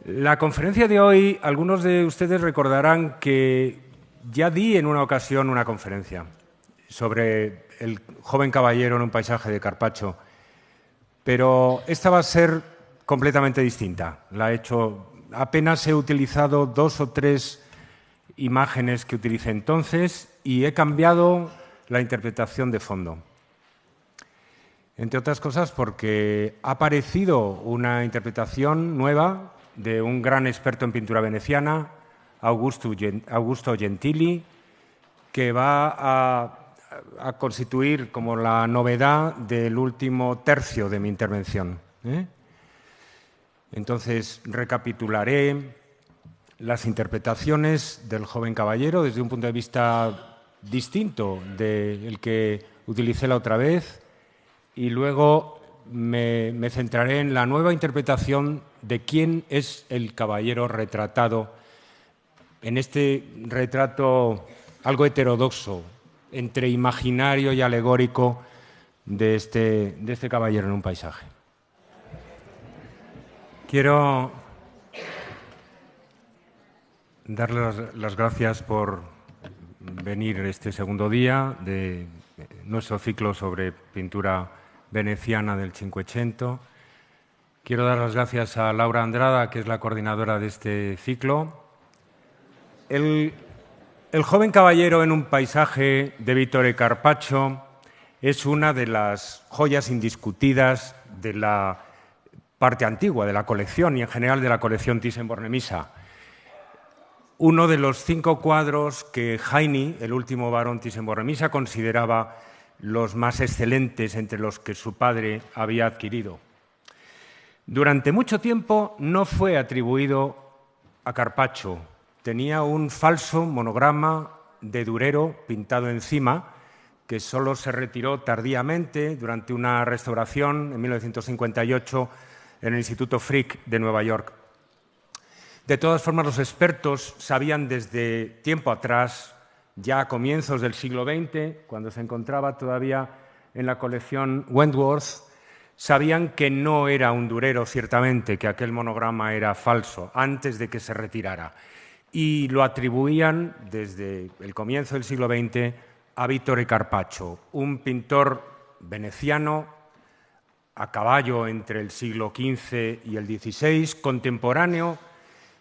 La conferencia de hoy, algunos de ustedes recordarán que ya di en una ocasión una conferencia sobre el joven caballero en un paisaje de Carpaccio, pero esta va a ser completamente distinta. Apenas he utilizado 2 o 3 imágenes que utilicé entonces y he cambiado la interpretación de fondo. Entre otras cosas porque ha aparecido una interpretación nueva de un gran experto en pintura veneciana, Augusto Gentili, que va a constituir como la novedad del último tercio de mi intervención. Entonces, recapitularé las interpretaciones del joven caballero desde un punto de vista distinto del que utilicé la otra vez y luego me centraré en la nueva interpretación de quién es el caballero retratado en este retrato algo heterodoxo entre imaginario y alegórico de este caballero en un paisaje. Quiero darles las gracias por venir este segundo día de nuestro ciclo sobre pintura veneciana del Cinquecento. Quiero dar las gracias a Laura Andrada, que es la coordinadora de este ciclo. El joven caballero en un paisaje de Vittore Carpaccio es una de las joyas indiscutidas de la parte antigua de la colección y en general de la colección Thyssen-Bornemisza. Uno de los 5 cuadros que Heini, el último barón Thyssen-Bornemisza, consideraba los más excelentes entre los que su padre había adquirido. Durante mucho tiempo no fue atribuido a Carpaccio. Tenía un falso monograma de Durero pintado encima, que solo se retiró tardíamente durante una restauración en 1958 en el Instituto Frick de Nueva York. De todas formas, los expertos sabían desde tiempo atrás, ya a comienzos del siglo XX, cuando se encontraba todavía en la colección Wentworth, sabían que no era un Durero, ciertamente, que aquel monograma era falso, antes de que se retirara. Y lo atribuían, desde el comienzo del siglo XX, a Vittore Carpaccio, un pintor veneciano a caballo entre el siglo XV y el XVI, contemporáneo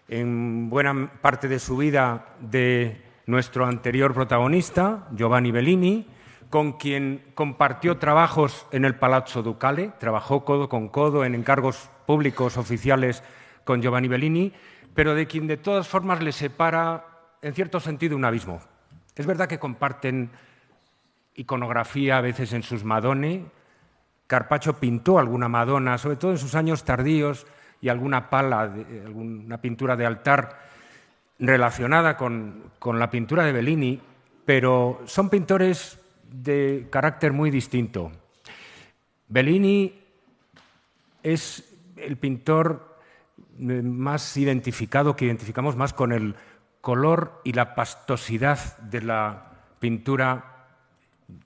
en buena parte de su vida de nuestro anterior protagonista, Giovanni Bellini, con quien compartió trabajos en el Palazzo Ducale, trabajó codo con codo en encargos públicos oficiales con Giovanni Bellini, pero de quien de todas formas le separa, en cierto sentido, un abismo. Es verdad que comparten iconografía a veces en sus Madone. Carpaccio pintó alguna Madonna, sobre todo en sus años tardíos, y alguna pala, alguna pintura de altar relacionada con la pintura de Bellini, pero son pintores de carácter muy distinto. Bellini es el pintor más identificado, que identificamos más con el color y la pastosidad de la pintura,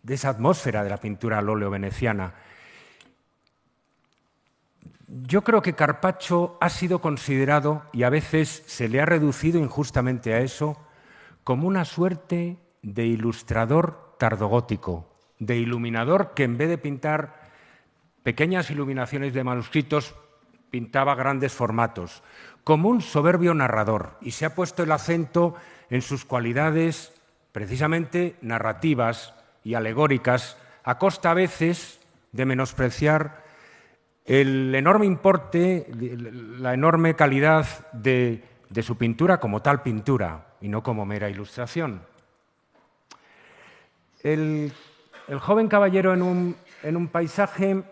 de esa atmósfera de la pintura al óleo veneciana. Yo creo que Carpaccio ha sido considerado, y a veces se le ha reducido injustamente a eso, como una suerte de ilustrador tardogótico, de iluminador que en vez de pintar pequeñas iluminaciones de manuscritos, pintaba grandes formatos, como un soberbio narrador, y se ha puesto el acento en sus cualidades precisamente narrativas y alegóricas, a costa a veces de menospreciar el enorme importe, la enorme calidad de su pintura como tal pintura y no como mera ilustración. El joven caballero en un paisaje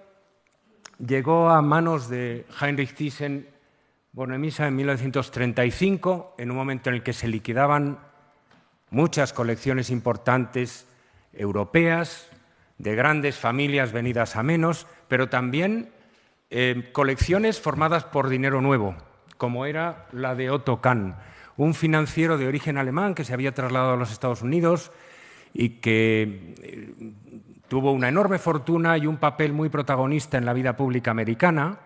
llegó a manos de Heinrich Thyssen-Bornemisza en 1935, en un momento en el que se liquidaban muchas colecciones importantes europeas, de grandes familias venidas a menos, pero también colecciones formadas por dinero nuevo, como era la de Otto Kahn, un financiero de origen alemán que se había trasladado a los Estados Unidos y que tuvo una enorme fortuna y un papel muy protagonista en la vida pública americana,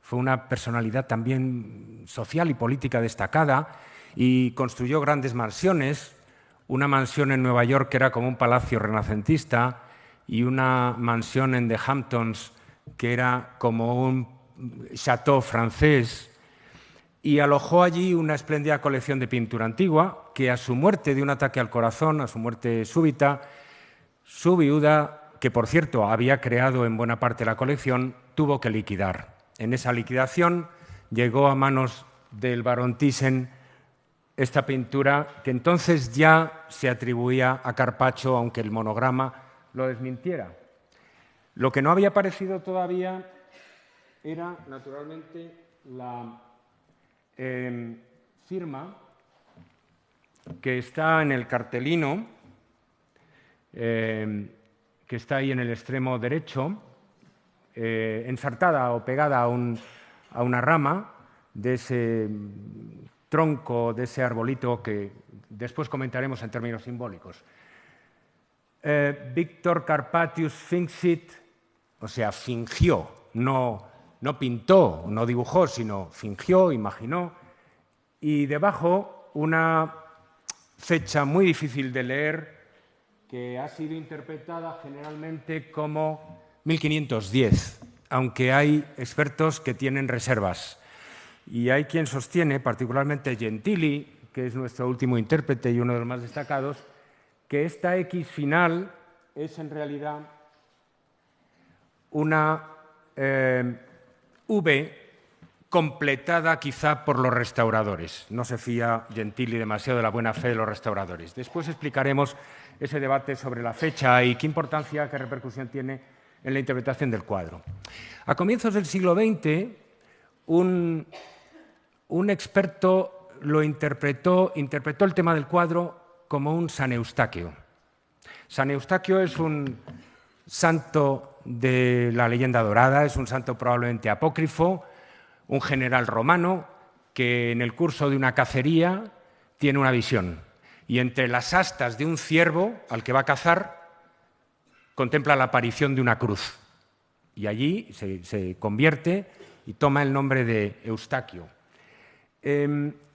fue una personalidad también social y política destacada y construyó grandes mansiones, una mansión en Nueva York que era como un palacio renacentista y una mansión en The Hamptons que era como un chateau francés, y alojó allí una espléndida colección de pintura antigua que a su muerte de un ataque al corazón, a su muerte súbita, su viuda, que por cierto había creado en buena parte la colección, tuvo que liquidar. En esa liquidación llegó a manos del barón Thyssen esta pintura que entonces ya se atribuía a Carpaccio, aunque el monograma lo desmintiera. Lo que no había aparecido todavía era, naturalmente, la firma que está en el cartelino, que está ahí en el extremo derecho, ensartada o pegada a una rama de ese tronco, de ese arbolito que después comentaremos en términos simbólicos. Victor Carpatius finxit, o sea, fingió, no pintó, no dibujó, sino fingió, imaginó, y debajo una fecha muy difícil de leer que ha sido interpretada generalmente como 1510, aunque hay expertos que tienen reservas. Y hay quien sostiene, particularmente Gentili, que es nuestro último intérprete y uno de los más destacados, que esta X final es en realidad una V completada quizá por los restauradores. No se fía Gentili demasiado de la buena fe de los restauradores. Después explicaremos ese debate sobre la fecha y qué importancia, qué repercusión tiene en la interpretación del cuadro. A comienzos del siglo XX, un experto interpretó el tema del cuadro como un San Eustaquio. San Eustaquio es un santo de la leyenda dorada, es un santo probablemente apócrifo, un general romano que en el curso de una cacería tiene una visión y entre las astas de un ciervo al que va a cazar contempla la aparición de una cruz y allí se convierte y toma el nombre de Eustaquio.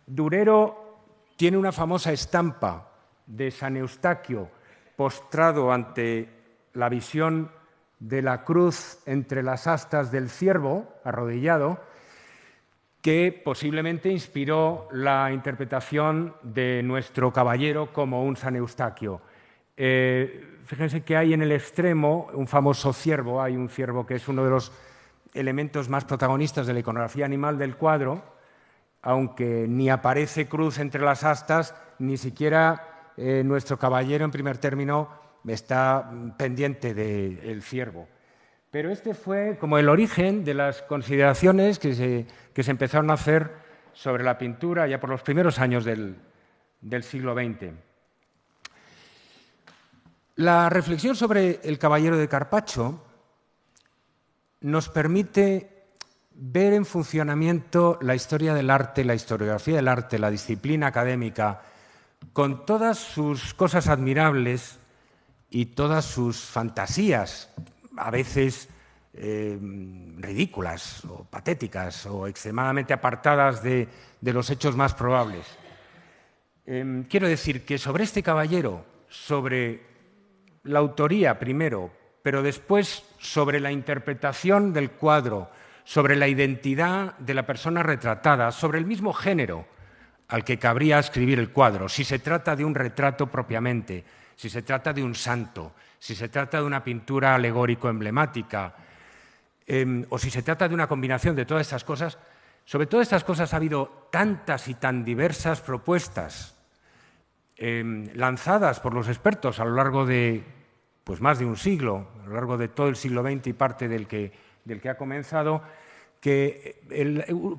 Durero tiene una famosa estampa de San Eustaquio postrado ante la visión de la cruz entre las astas del ciervo, arrodillado, que posiblemente inspiró la interpretación de nuestro caballero como un San Eustaquio. Fíjense que hay en el extremo un famoso ciervo, hay un ciervo que es uno de los elementos más protagonistas de la iconografía animal del cuadro, aunque ni aparece cruz entre las astas, ni siquiera nuestro caballero en primer término está pendiente del ciervo. Pero este fue como el origen de las consideraciones que se empezaron a hacer sobre la pintura ya por los primeros años del siglo XX. La reflexión sobre el caballero de Carpaccio nos permite ver en funcionamiento la historia del arte, la historiografía del arte, la disciplina académica, con todas sus cosas admirables y todas sus fantasías, a veces ridículas o patéticas o extremadamente apartadas de los hechos más probables. Quiero decir que sobre este caballero, sobre la autoría primero, pero después sobre la interpretación del cuadro, sobre la identidad de la persona retratada, sobre el mismo género al que cabría escribir el cuadro, si se trata de un retrato propiamente, si se trata de un santo, si se trata de una pintura alegórico-emblemática, o si se trata de una combinación de todas estas cosas. Sobre todas estas cosas ha habido tantas y tan diversas propuestas lanzadas por los expertos a lo largo de más de un siglo, a lo largo de todo el siglo XX y parte del que ha comenzado, que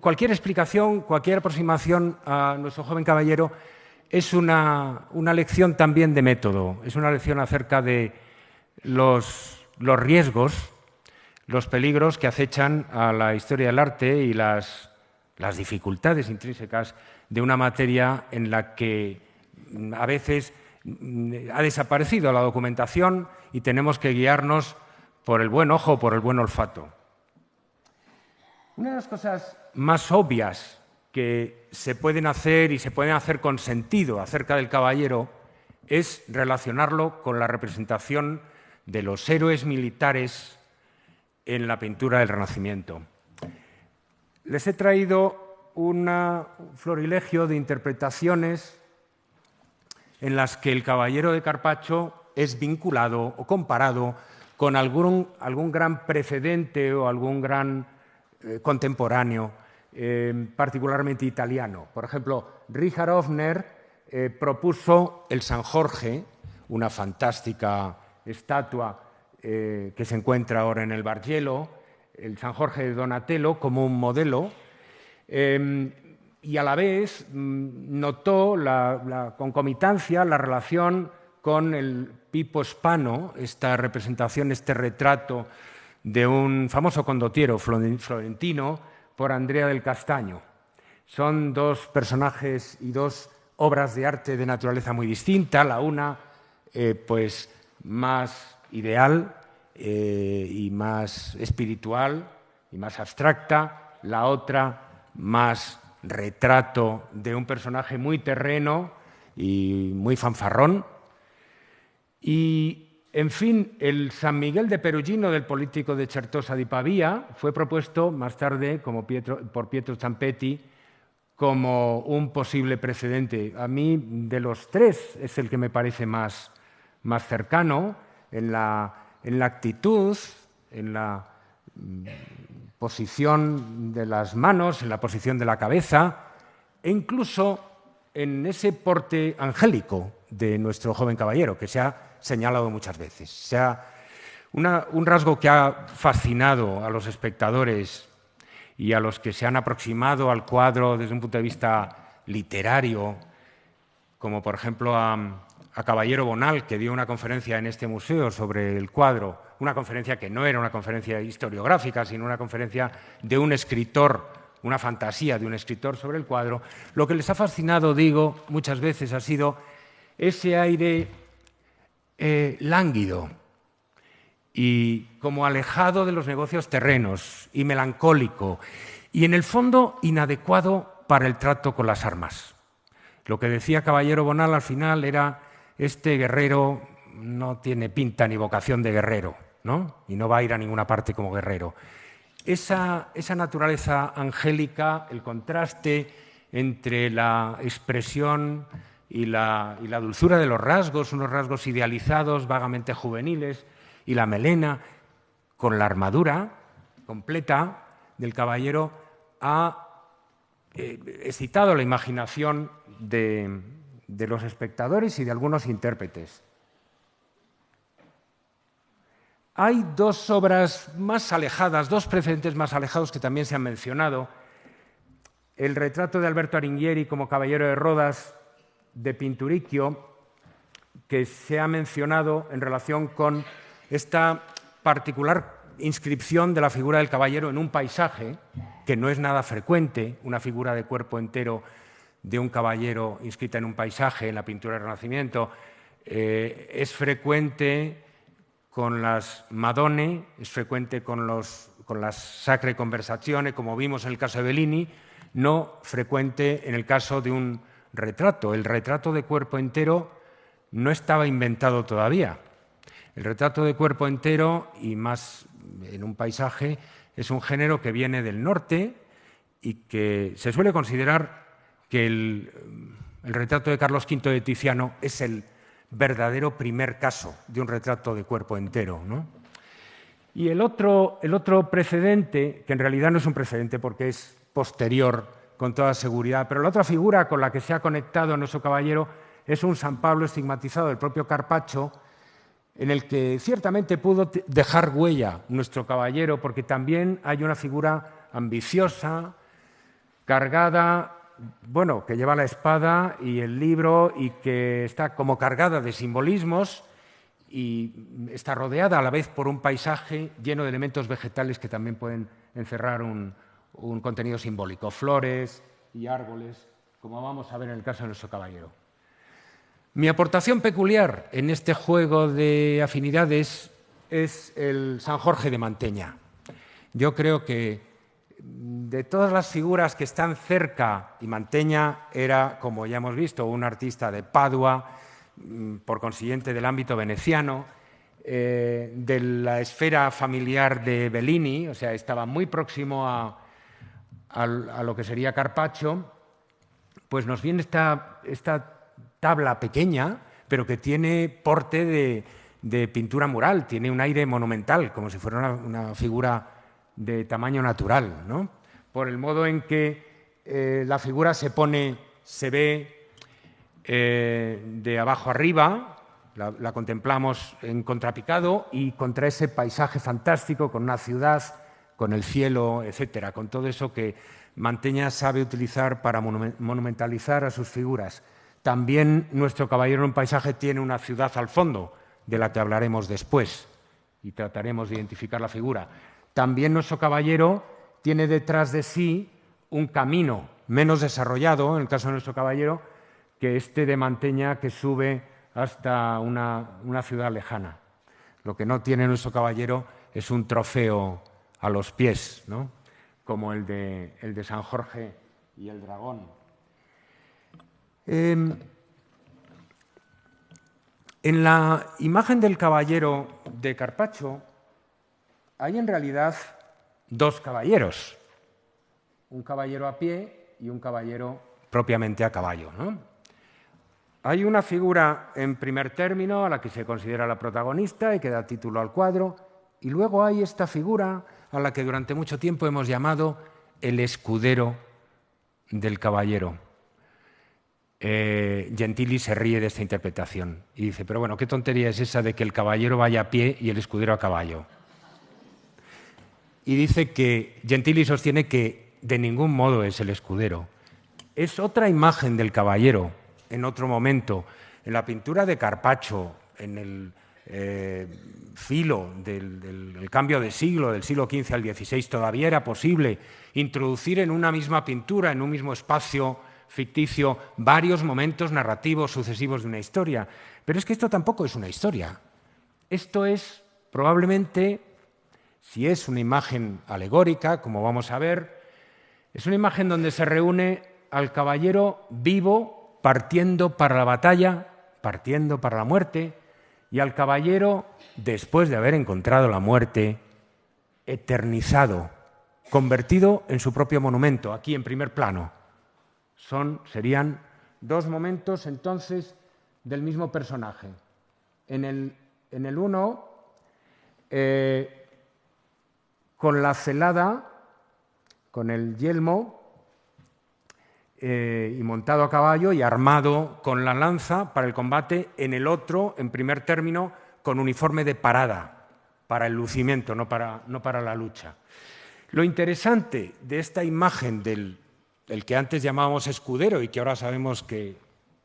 cualquier explicación, cualquier aproximación a nuestro joven caballero es una lección también de método, es una lección acerca de los riesgos, los peligros que acechan a la historia del arte y las dificultades intrínsecas de una materia en la que a veces ha desaparecido la documentación y tenemos que guiarnos por el buen ojo, por el buen olfato. Una de las cosas más obvias que se pueden hacer y se pueden hacer con sentido acerca del caballero es relacionarlo con la representación de los héroes militares en la pintura del Renacimiento. Les he traído un florilegio de interpretaciones en las que el caballero de Carpaccio es vinculado o comparado con algún gran precedente o algún gran contemporáneo, particularmente italiano. Por ejemplo, Richard Hofner propuso el San Jorge, una fantástica estatua que se encuentra ahora en el Bargello, el San Jorge de Donatello, como un modelo, y a la vez notó la concomitancia, la relación con el Pipo Spano, esta representación, este retrato de un famoso condottiero florentino por Andrea del Castagno. Son dos personajes y dos obras de arte de naturaleza muy distinta, la una pues más ideal y más espiritual y más abstracta, la otra más retrato de un personaje muy terreno y muy fanfarrón. Y, en fin, el San Miguel de Perugino del político de Certosa di Pavia fue propuesto más tarde por Pietro Zampetti como un posible precedente. A mí, de los tres, es el que me parece más cercano en la actitud, en la posición de las manos, en la posición de la cabeza e incluso en ese porte angélico de nuestro joven caballero, que se ha señalado muchas veces. Un rasgo que ha fascinado a los espectadores y a los que se han aproximado al cuadro desde un punto de vista literario, como por ejemplo a Caballero Bonal, que dio una conferencia en este museo sobre el cuadro, una conferencia que no era una conferencia historiográfica, sino una conferencia de un escritor, una fantasía de un escritor sobre el cuadro. Lo que les ha fascinado, digo, muchas veces ha sido ese aire lánguido y como alejado de los negocios terrenos y melancólico y, en el fondo, inadecuado para el trato con las armas. Lo que decía Caballero Bonal al final era: este guerrero no tiene pinta ni vocación de guerrero, ¿no? Y no va a ir a ninguna parte como guerrero. Esa naturaleza angélica, el contraste entre la expresión y la dulzura de los rasgos, unos rasgos idealizados, vagamente juveniles, y la melena, con la armadura completa del caballero, ha excitado la imaginación de los espectadores y de algunos intérpretes. Hay dos obras más alejadas, dos precedentes más alejados que también se han mencionado. El retrato de Alberto Aringhieri como caballero de Rodas de Pinturicchio, que se ha mencionado en relación con esta particular inscripción de la figura del caballero en un paisaje, que no es nada frecuente, una figura de cuerpo entero de un caballero inscrita en un paisaje en la pintura del Renacimiento. Es frecuente con las Madone, es frecuente con las Sacre Conversazione, como vimos en el caso de Bellini, no frecuente en el caso de un retrato. El retrato de cuerpo entero no estaba inventado todavía. El retrato de cuerpo entero, y más en un paisaje, es un género que viene del norte y que se suele considerar que el retrato de Carlos V de Tiziano es el verdadero primer caso de un retrato de cuerpo entero, ¿no? Y el otro precedente, que en realidad no es un precedente porque es posterior con toda seguridad, pero la otra figura con la que se ha conectado nuestro caballero es un San Pablo estigmatizado del propio Carpaccio, en el que ciertamente pudo dejar huella nuestro caballero, porque también hay una figura ambiciosa, cargada, bueno, que lleva la espada y el libro y que está como cargada de simbolismos y está rodeada a la vez por un paisaje lleno de elementos vegetales que también pueden encerrar un contenido simbólico, flores y árboles, como vamos a ver en el caso de nuestro caballero. Mi aportación peculiar en este juego de afinidades es el San Jorge de Manteña. Yo creo que de todas las figuras que están cerca, y Mantegna era, como ya hemos visto, un artista de Padua, por consiguiente del ámbito veneciano, de la esfera familiar de Bellini, o sea, estaba muy próximo a lo que sería Carpaccio, pues nos viene esta tabla pequeña, pero que tiene porte de pintura mural, tiene un aire monumental, como si fuera una figura de tamaño natural, ¿no? Por el modo en que la figura se ve de abajo arriba, la contemplamos en contrapicado y contra ese paisaje fantástico, con una ciudad, con el cielo, etcétera, con todo eso que Mantegna sabe utilizar para monumentalizar a sus figuras. También nuestro caballero en un paisaje tiene una ciudad al fondo, de la que hablaremos después, y trataremos de identificar la figura. También nuestro caballero tiene detrás de sí un camino menos desarrollado, en el caso de nuestro caballero, que este de Mantegna, que sube hasta una ciudad lejana. Lo que no tiene nuestro caballero es un trofeo a los pies, ¿no? Como el de San Jorge y el dragón. En la imagen del caballero de Carpaccio hay en realidad dos caballeros, un caballero a pie y un caballero propiamente a caballo, ¿no? Hay una figura en primer término a la que se considera la protagonista y que da título al cuadro, y luego hay esta figura a la que durante mucho tiempo hemos llamado el escudero del caballero. Gentili se ríe de esta interpretación y dice, pero bueno, ¿qué tontería es esa de que el caballero vaya a pie y el escudero a caballo? Y dice que Gentili sostiene que de ningún modo es el escudero. Es otra imagen del caballero en otro momento. En la pintura de Carpaccio, en el filo del cambio de siglo, del siglo XV al XVI, todavía era posible introducir en una misma pintura, en un mismo espacio ficticio, varios momentos narrativos sucesivos de una historia. Pero es que esto tampoco es una historia. Esto es probablemente, si es una imagen alegórica, como vamos a ver, es una imagen donde se reúne al caballero vivo partiendo para la batalla, partiendo para la muerte, y al caballero, después de haber encontrado la muerte, eternizado, convertido en su propio monumento, aquí en primer plano. Serían dos momentos, entonces, del mismo personaje. En el uno, con la celada, con el yelmo, y montado a caballo y armado con la lanza para el combate, en el otro, en primer término, con uniforme de parada, para el lucimiento, no para la lucha. Lo interesante de esta imagen del que antes llamábamos escudero y que ahora sabemos que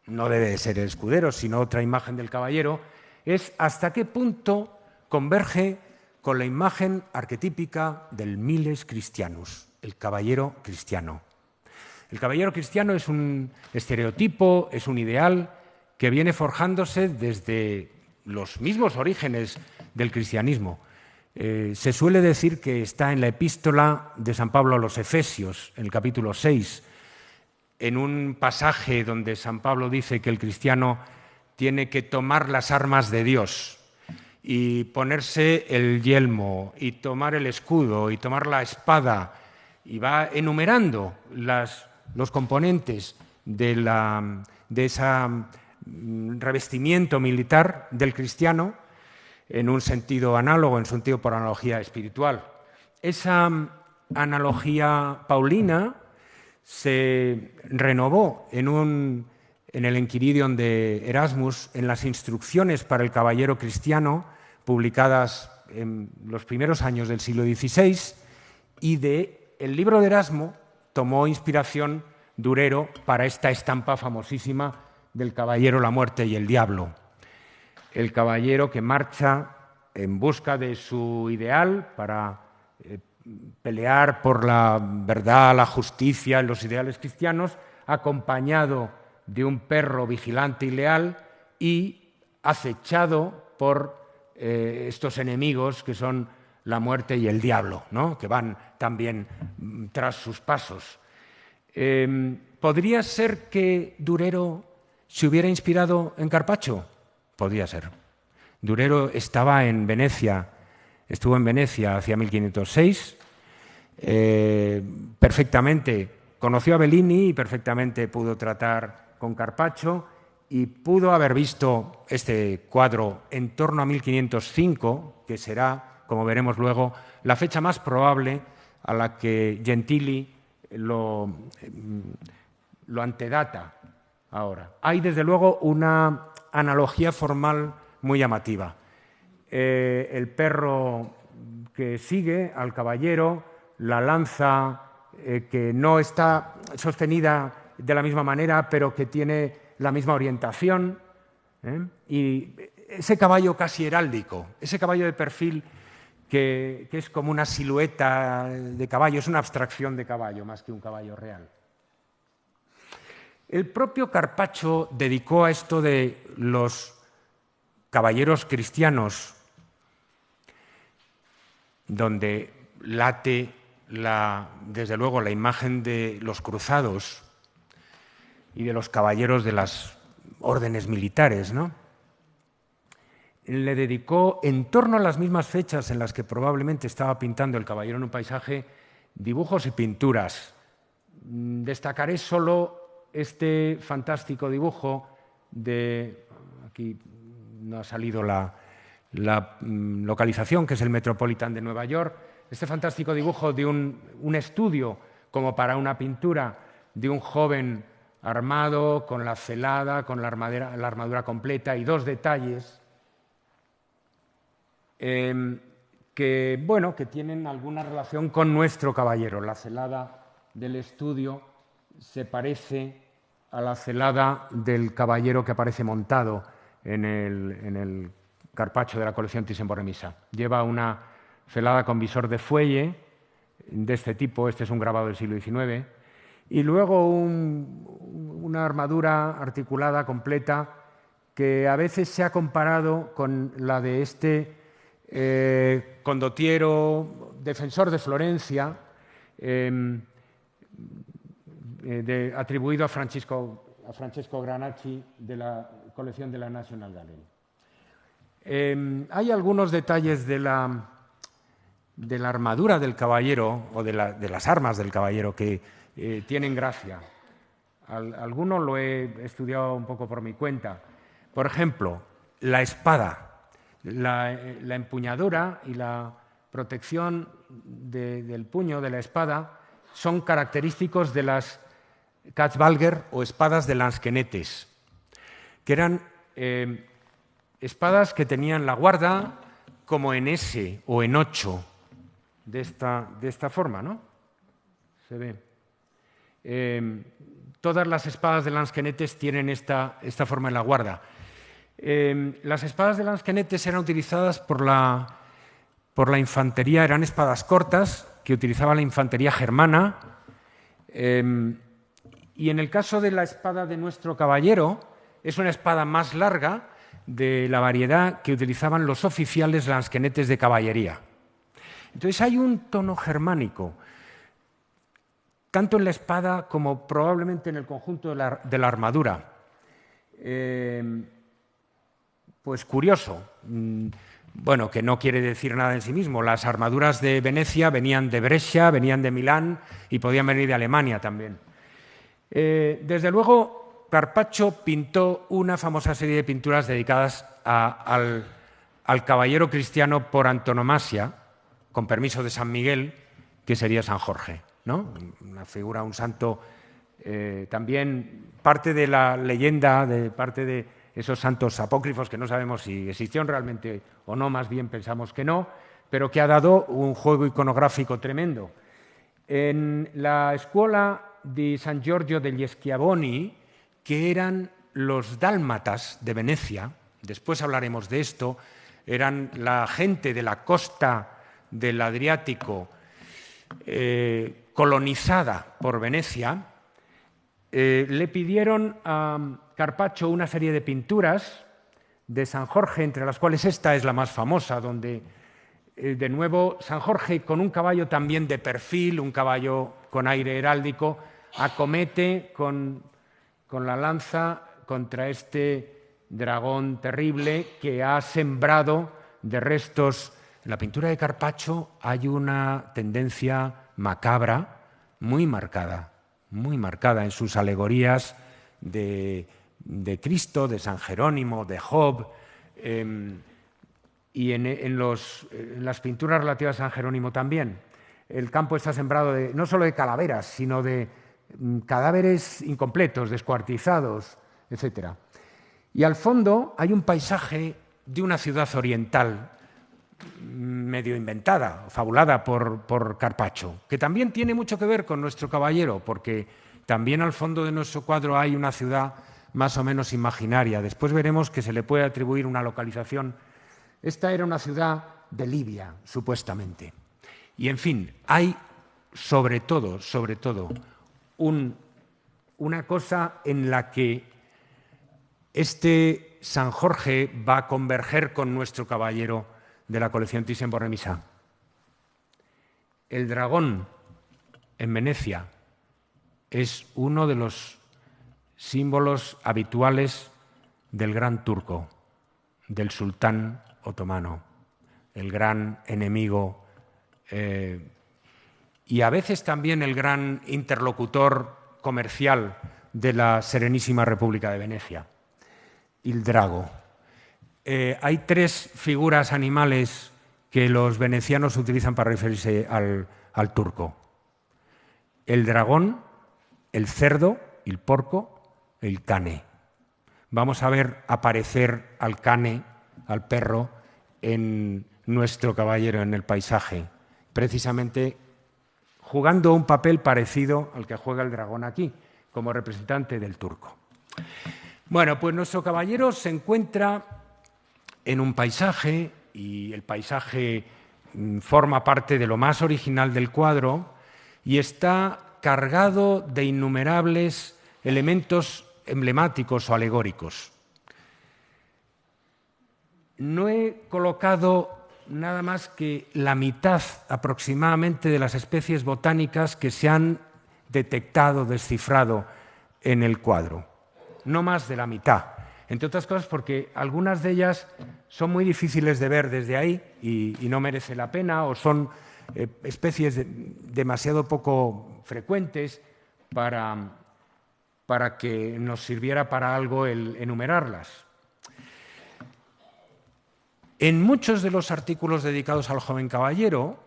no debe de ser el escudero, sino otra imagen del caballero, es hasta qué punto converge con la imagen arquetípica del miles Christianus, el caballero cristiano. El caballero cristiano es un estereotipo, es un ideal que viene forjándose desde los mismos orígenes del cristianismo. Se suele decir que está en la epístola de San Pablo a los Efesios, en el capítulo 6, en un pasaje donde San Pablo dice que el cristiano tiene que tomar las armas de Dios y ponerse el yelmo y tomar el escudo y tomar la espada, y va enumerando los componentes de ese revestimiento militar del cristiano en un sentido análogo, en sentido por analogía espiritual. Esa analogía paulina se renovó en el Enquiridion de Erasmus, en las instrucciones para el caballero cristiano, publicadas en los primeros años del siglo XVI, y del libro de Erasmo tomó inspiración Durero para esta estampa famosísima del caballero, la muerte y el diablo. El caballero que marcha en busca de su ideal para pelear por la verdad, la justicia, los ideales cristianos, acompañado de un perro vigilante y leal y acechado por estos enemigos que son la muerte y el diablo, ¿no? Que van también tras sus pasos. ¿Podría ser que Durero se hubiera inspirado en Carpaccio? Podría ser. Durero estuvo en Venecia hacia 1506, perfectamente conoció a Bellini y perfectamente pudo tratar con Carpaccio y pudo haber visto este cuadro en torno a 1505, que será, como veremos luego, la fecha más probable a la que Gentili lo antedata ahora. Hay, desde luego, una analogía formal muy llamativa. El perro que sigue al caballero, la lanza que no está sostenida de la misma manera, pero que tiene la misma orientación, y ese caballo casi heráldico, ese caballo de perfil que es como una silueta de caballo, es una abstracción de caballo más que un caballo real. El propio Carpaccio dedicó a esto de los caballeros cristianos, donde late desde luego la imagen de los cruzados y de los caballeros de las órdenes militares, ¿no? Le dedicó, en torno a las mismas fechas en las que probablemente estaba pintando el caballero en un paisaje, dibujos y pinturas. Destacaré solo este fantástico dibujo de, aquí no ha salido la localización, que es el Metropolitan de Nueva York, este fantástico dibujo de un estudio como para una pintura de un joven armado, con la celada, con la armadura completa y dos detalles que tienen alguna relación con nuestro caballero. La celada del estudio se parece a la celada del caballero que aparece montado en el Carpaccio de la colección Thyssen-Bornemisza. Lleva una celada con visor de fuelle de este tipo, este es un grabado del siglo XIX, y luego una armadura articulada completa que a veces se ha comparado con la de este condottiero, defensor de Florencia, atribuido a Francesco Granacci de la colección de la National Gallery. Hay algunos detalles de la armadura del caballero o de las armas del caballero que tienen gracia. Algunos lo he estudiado un poco por mi cuenta. Por ejemplo, la espada. La empuñadura y la protección del puño de la espada son característicos de las Katzbalger o espadas de lansquenetes, que eran espadas que tenían la guarda como en S o en 8, de esta forma, ¿no? Se ve. Todas las espadas de lansquenetes tienen esta forma en la guarda. Las espadas de lansquenetes eran utilizadas por la infantería, eran espadas cortas que utilizaba la infantería germana, y en el caso de la espada de nuestro caballero es una espada más larga de la variedad que utilizaban los oficiales lansquenetes de caballería. Entonces hay un tono germánico, tanto en la espada como probablemente en el conjunto de la armadura. Pues curioso, bueno, que no quiere decir nada en sí mismo. Las armaduras de Venecia venían de Brescia, venían de Milán y podían venir de Alemania también. Desde luego, Carpaccio pintó una famosa serie de pinturas dedicadas al caballero cristiano por antonomasia, con permiso de San Miguel, que sería San Jorge, ¿no? Una figura, un santo, también parte de la leyenda, parte de esos santos apócrifos que no sabemos si existieron realmente o no, más bien pensamos que no, pero que ha dado un juego iconográfico tremendo. En la Escuela di San Giorgio degli Schiavoni, que eran los dálmatas de Venecia, después hablaremos de esto, eran la gente de la costa del Adriático colonizada por Venecia, le pidieron a Carpaccio una serie de pinturas de San Jorge, entre las cuales esta es la más famosa, donde de nuevo, San Jorge, con un caballo también de perfil, un caballo con aire heráldico, acomete con la lanza contra este dragón terrible que ha sembrado de restos. En la pintura de Carpaccio hay una tendencia macabra muy marcada en sus alegorías de Cristo, de San Jerónimo, de Job, y en las pinturas relativas a San Jerónimo también. El campo está sembrado no solo de calaveras, sino de cadáveres incompletos, descuartizados, etc. Y al fondo hay un paisaje de una ciudad oriental medio inventada, fabulada por Carpaccio, que también tiene mucho que ver con nuestro caballero, porque también al fondo de nuestro cuadro hay una ciudad más o menos imaginaria. Después veremos que se le puede atribuir una localización. Esta era una ciudad de Libia, supuestamente. Y, en fin, hay sobre todo, una cosa en la que este San Jorge va a converger con nuestro caballero de la colección Thyssen-Bornemisza. El dragón en Venecia es uno de los símbolos habituales del gran turco, del sultán otomano, el gran enemigo y a veces también el gran interlocutor comercial de la Serenísima República de Venecia, il drago. Hay tres figuras animales que los venecianos utilizan para referirse al turco: el dragón, el cerdo, el porco, el cane. Vamos a ver aparecer al cane, al perro, en nuestro caballero, en el paisaje, precisamente jugando un papel parecido al que juega el dragón aquí, como representante del turco. Bueno, pues nuestro caballero se encuentra en un paisaje, y el paisaje forma parte de lo más original del cuadro, y está cargado de innumerables elementos emblemáticos o alegóricos. No he colocado nada más que la mitad aproximadamente de las especies botánicas que se han detectado, descifrado en el cuadro. No más de la mitad. Entre otras cosas porque algunas de ellas son muy difíciles de ver desde ahí y no merece la pena, o son especies demasiado poco frecuentes para que nos sirviera para algo el enumerarlas. En muchos de los artículos dedicados al joven caballero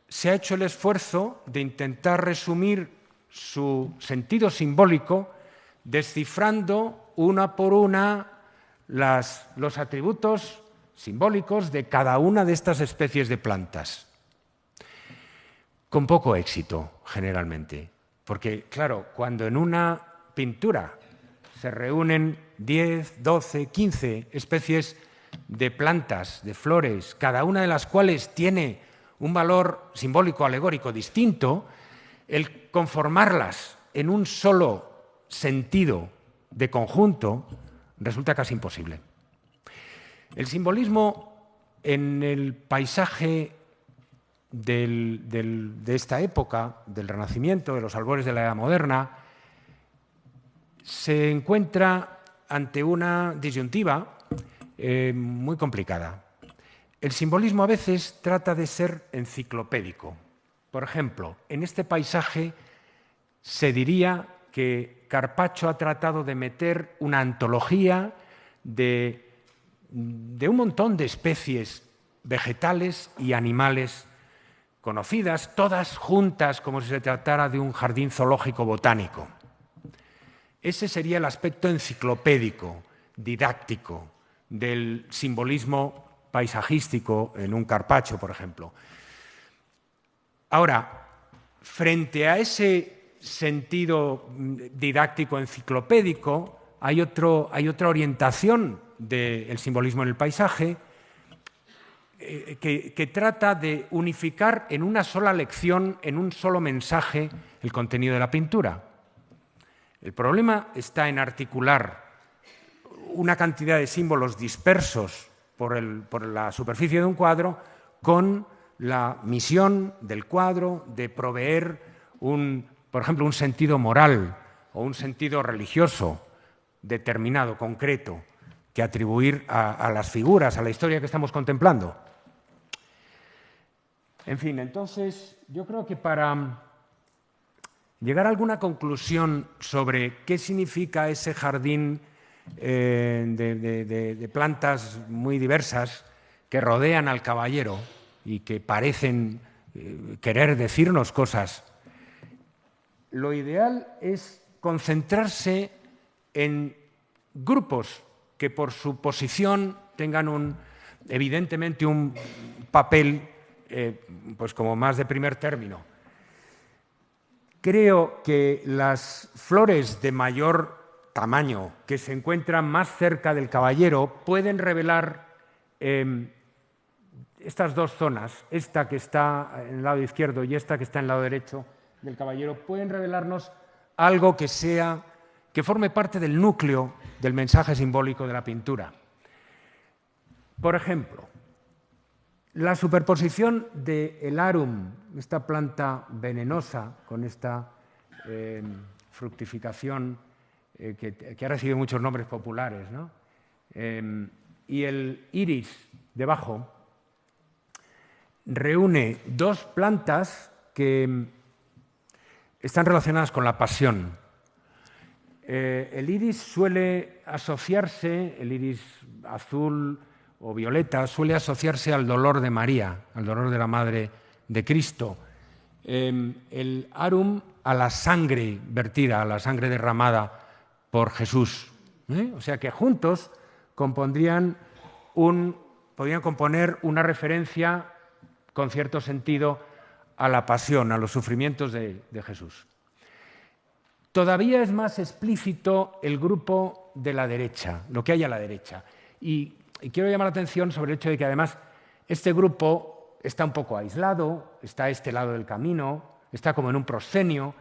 se ha hecho el esfuerzo de intentar resumir su sentido simbólico descifrando una por una los atributos simbólicos de cada una de estas especies de plantas. Con poco éxito, generalmente, porque, claro, cuando en una pintura se reúnen 10, 12, 15 especies de plantas, de flores, cada una de las cuales tiene un valor simbólico alegórico distinto, el conformarlas en un solo sentido de conjunto resulta casi imposible. El simbolismo en el paisaje de esta época, del Renacimiento, de los albores de la Edad Moderna, se encuentra ante una disyuntiva muy complicada. El simbolismo a veces trata de ser enciclopédico. Por ejemplo, en este paisaje se diría que Carpaccio ha tratado de meter una antología de un montón de especies vegetales y animales conocidas, todas juntas como si se tratara de un jardín zoológico botánico. Ese sería el aspecto enciclopédico, didáctico, del simbolismo paisajístico en un Carpaccio, por ejemplo. Ahora, frente a ese sentido didáctico enciclopédico, hay otra orientación del simbolismo en el paisaje que trata de unificar en una sola lección, en un solo mensaje, el contenido de la pintura. El problema está en articular una cantidad de símbolos dispersos por la superficie de un cuadro con la misión del cuadro de proveer, por ejemplo, un sentido moral o un sentido religioso determinado, concreto, que atribuir a las figuras, a la historia que estamos contemplando. En fin, entonces, yo creo que para llegar a alguna conclusión sobre qué significa ese jardín de plantas muy diversas que rodean al caballero y que parecen querer decirnos cosas, lo ideal es concentrarse en grupos que por su posición tengan evidentemente un papel pues como más de primer término. Creo que las flores de mayor tamaño que se encuentran más cerca del caballero pueden revelar estas dos zonas, esta que está en el lado izquierdo y esta que está en el lado derecho del caballero, pueden revelarnos algo que forme parte del núcleo del mensaje simbólico de la pintura. Por ejemplo, la superposición del arum, esta planta venenosa con esta fructificación que ha recibido muchos nombres populares, ¿no? Y el iris debajo, reúne dos plantas que están relacionadas con la pasión. El iris suele asociarse, el iris azul o violeta, suele asociarse al dolor de María, al dolor de la Madre de Cristo. El arum a la sangre vertida, a la sangre derramada por Jesús. O sea que juntos podrían componer una referencia con cierto sentido a la pasión, a los sufrimientos de Jesús. Todavía es más explícito el grupo de la derecha, lo que hay a la derecha. Y quiero llamar la atención sobre el hecho de que además este grupo está un poco aislado, está a este lado del camino, está como en un proscenio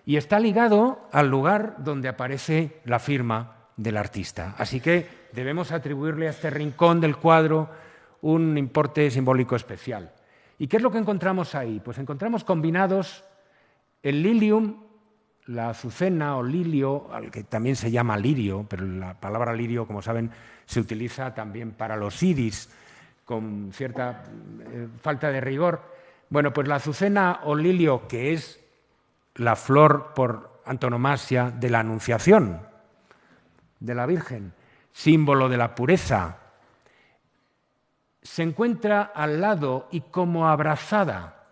y está ligado al lugar donde aparece la firma del artista. Así que debemos atribuirle a este rincón del cuadro un importe simbólico especial. ¿Y qué es lo que encontramos ahí? Pues encontramos combinados el lilium, la azucena o lilio, al que también se llama lirio, pero la palabra lirio, como saben, se utiliza también para los iris, con cierta falta de rigor. Bueno, pues la azucena o lilio, que es la flor por antonomasia de la Anunciación de la Virgen, símbolo de la pureza, se encuentra al lado y como abrazada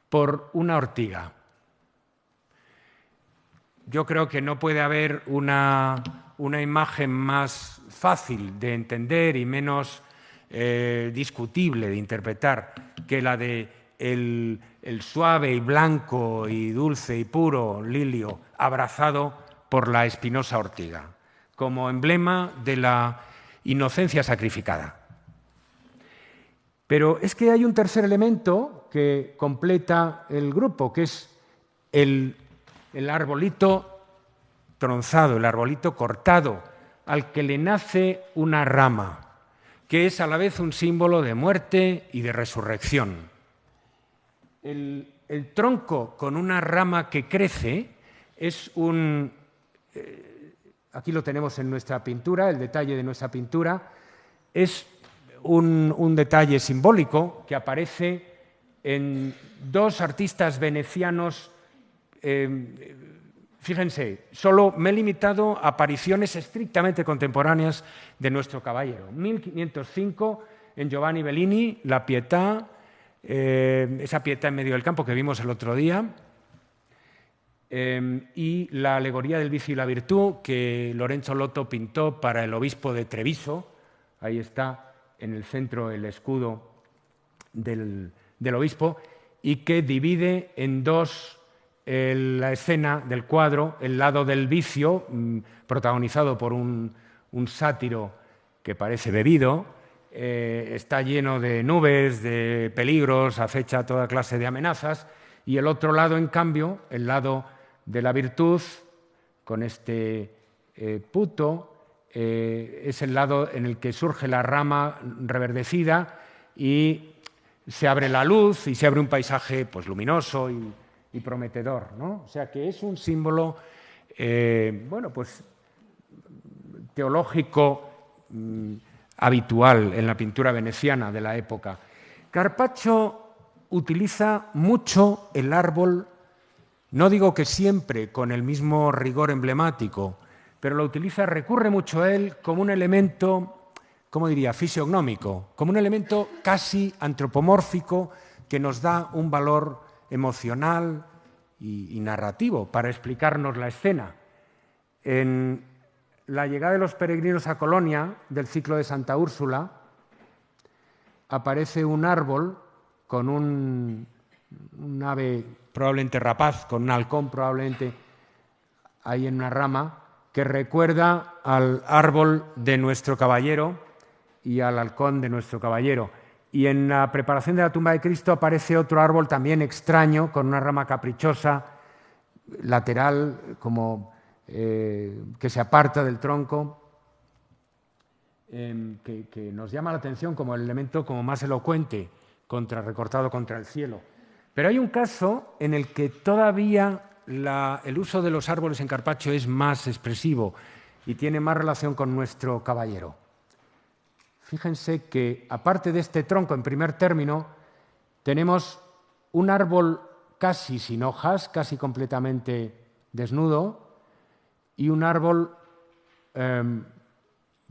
por una ortiga. Yo creo que no puede haber una imagen más fácil de entender y menos discutible de interpretar que la de el suave y blanco y dulce y puro lilio abrazado por la espinosa ortiga, como emblema de la inocencia sacrificada. Pero es que hay un tercer elemento que completa el grupo, que es el arbolito tronzado, el arbolito cortado, al que le nace una rama, que es a la vez un símbolo de muerte y de resurrección. El tronco con una rama que crece es aquí lo tenemos en nuestra pintura, el detalle de nuestra pintura, es un detalle simbólico que aparece en dos artistas venecianos. Fíjense, solo me he limitado a apariciones estrictamente contemporáneas de nuestro caballero. 1505, en Giovanni Bellini, la Pietà, esa Pietà en medio del campo que vimos el otro día, y la alegoría del vicio y la virtud que Lorenzo Lotto pintó para el obispo de Treviso. Ahí está en el centro el escudo del obispo, y que divide en dos la escena del cuadro, el lado del vicio, protagonizado por un sátiro que parece bebido, está lleno de nubes, de peligros, acecha toda clase de amenazas, y el otro lado, en cambio, el lado de la virtud, con este puto, es el lado en el que surge la rama reverdecida y se abre la luz y se abre un paisaje pues, luminoso y prometedor, ¿no? O sea que es un símbolo bueno, pues, teológico habitual en la pintura veneciana de la época. Carpaccio utiliza mucho el árbol, no digo que siempre con el mismo rigor emblemático, pero lo utiliza, recurre mucho a él como un elemento, ¿cómo diría?, fisiognómico, como un elemento casi antropomórfico que nos da un valor emocional y narrativo para explicarnos la escena. En la llegada de los peregrinos a Colonia, del ciclo de Santa Úrsula, aparece un árbol con un ave probablemente rapaz, con un halcón probablemente ahí en una rama, que recuerda al árbol de nuestro caballero y al halcón de nuestro caballero. Y en la preparación de la tumba de Cristo aparece otro árbol también extraño, con una rama caprichosa, lateral, como que se aparta del tronco, que nos llama la atención como el elemento como más elocuente, recortado contra el cielo. Pero hay un caso en el que todavía el uso de los árboles en Carpaccio es más expresivo y tiene más relación con nuestro caballero. Fíjense que, aparte de este tronco en primer término, tenemos un árbol casi sin hojas, casi completamente desnudo, y un árbol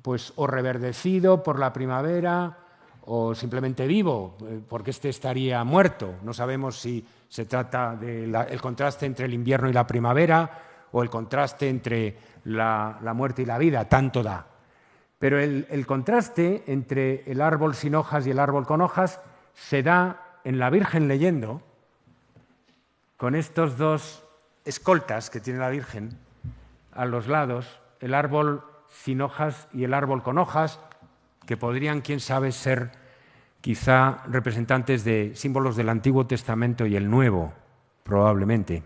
pues o reverdecido por la primavera o simplemente vivo, porque este estaría muerto. No sabemos si se trata del contraste entre el invierno y la primavera o el contraste entre la muerte y la vida, tanto da. Pero el contraste entre el árbol sin hojas y el árbol con hojas se da en la Virgen leyendo, con estos dos escoltas que tiene la Virgen a los lados, el árbol sin hojas y el árbol con hojas, que podrían, quién sabe, ser quizá representantes de símbolos del Antiguo Testamento y el Nuevo, probablemente,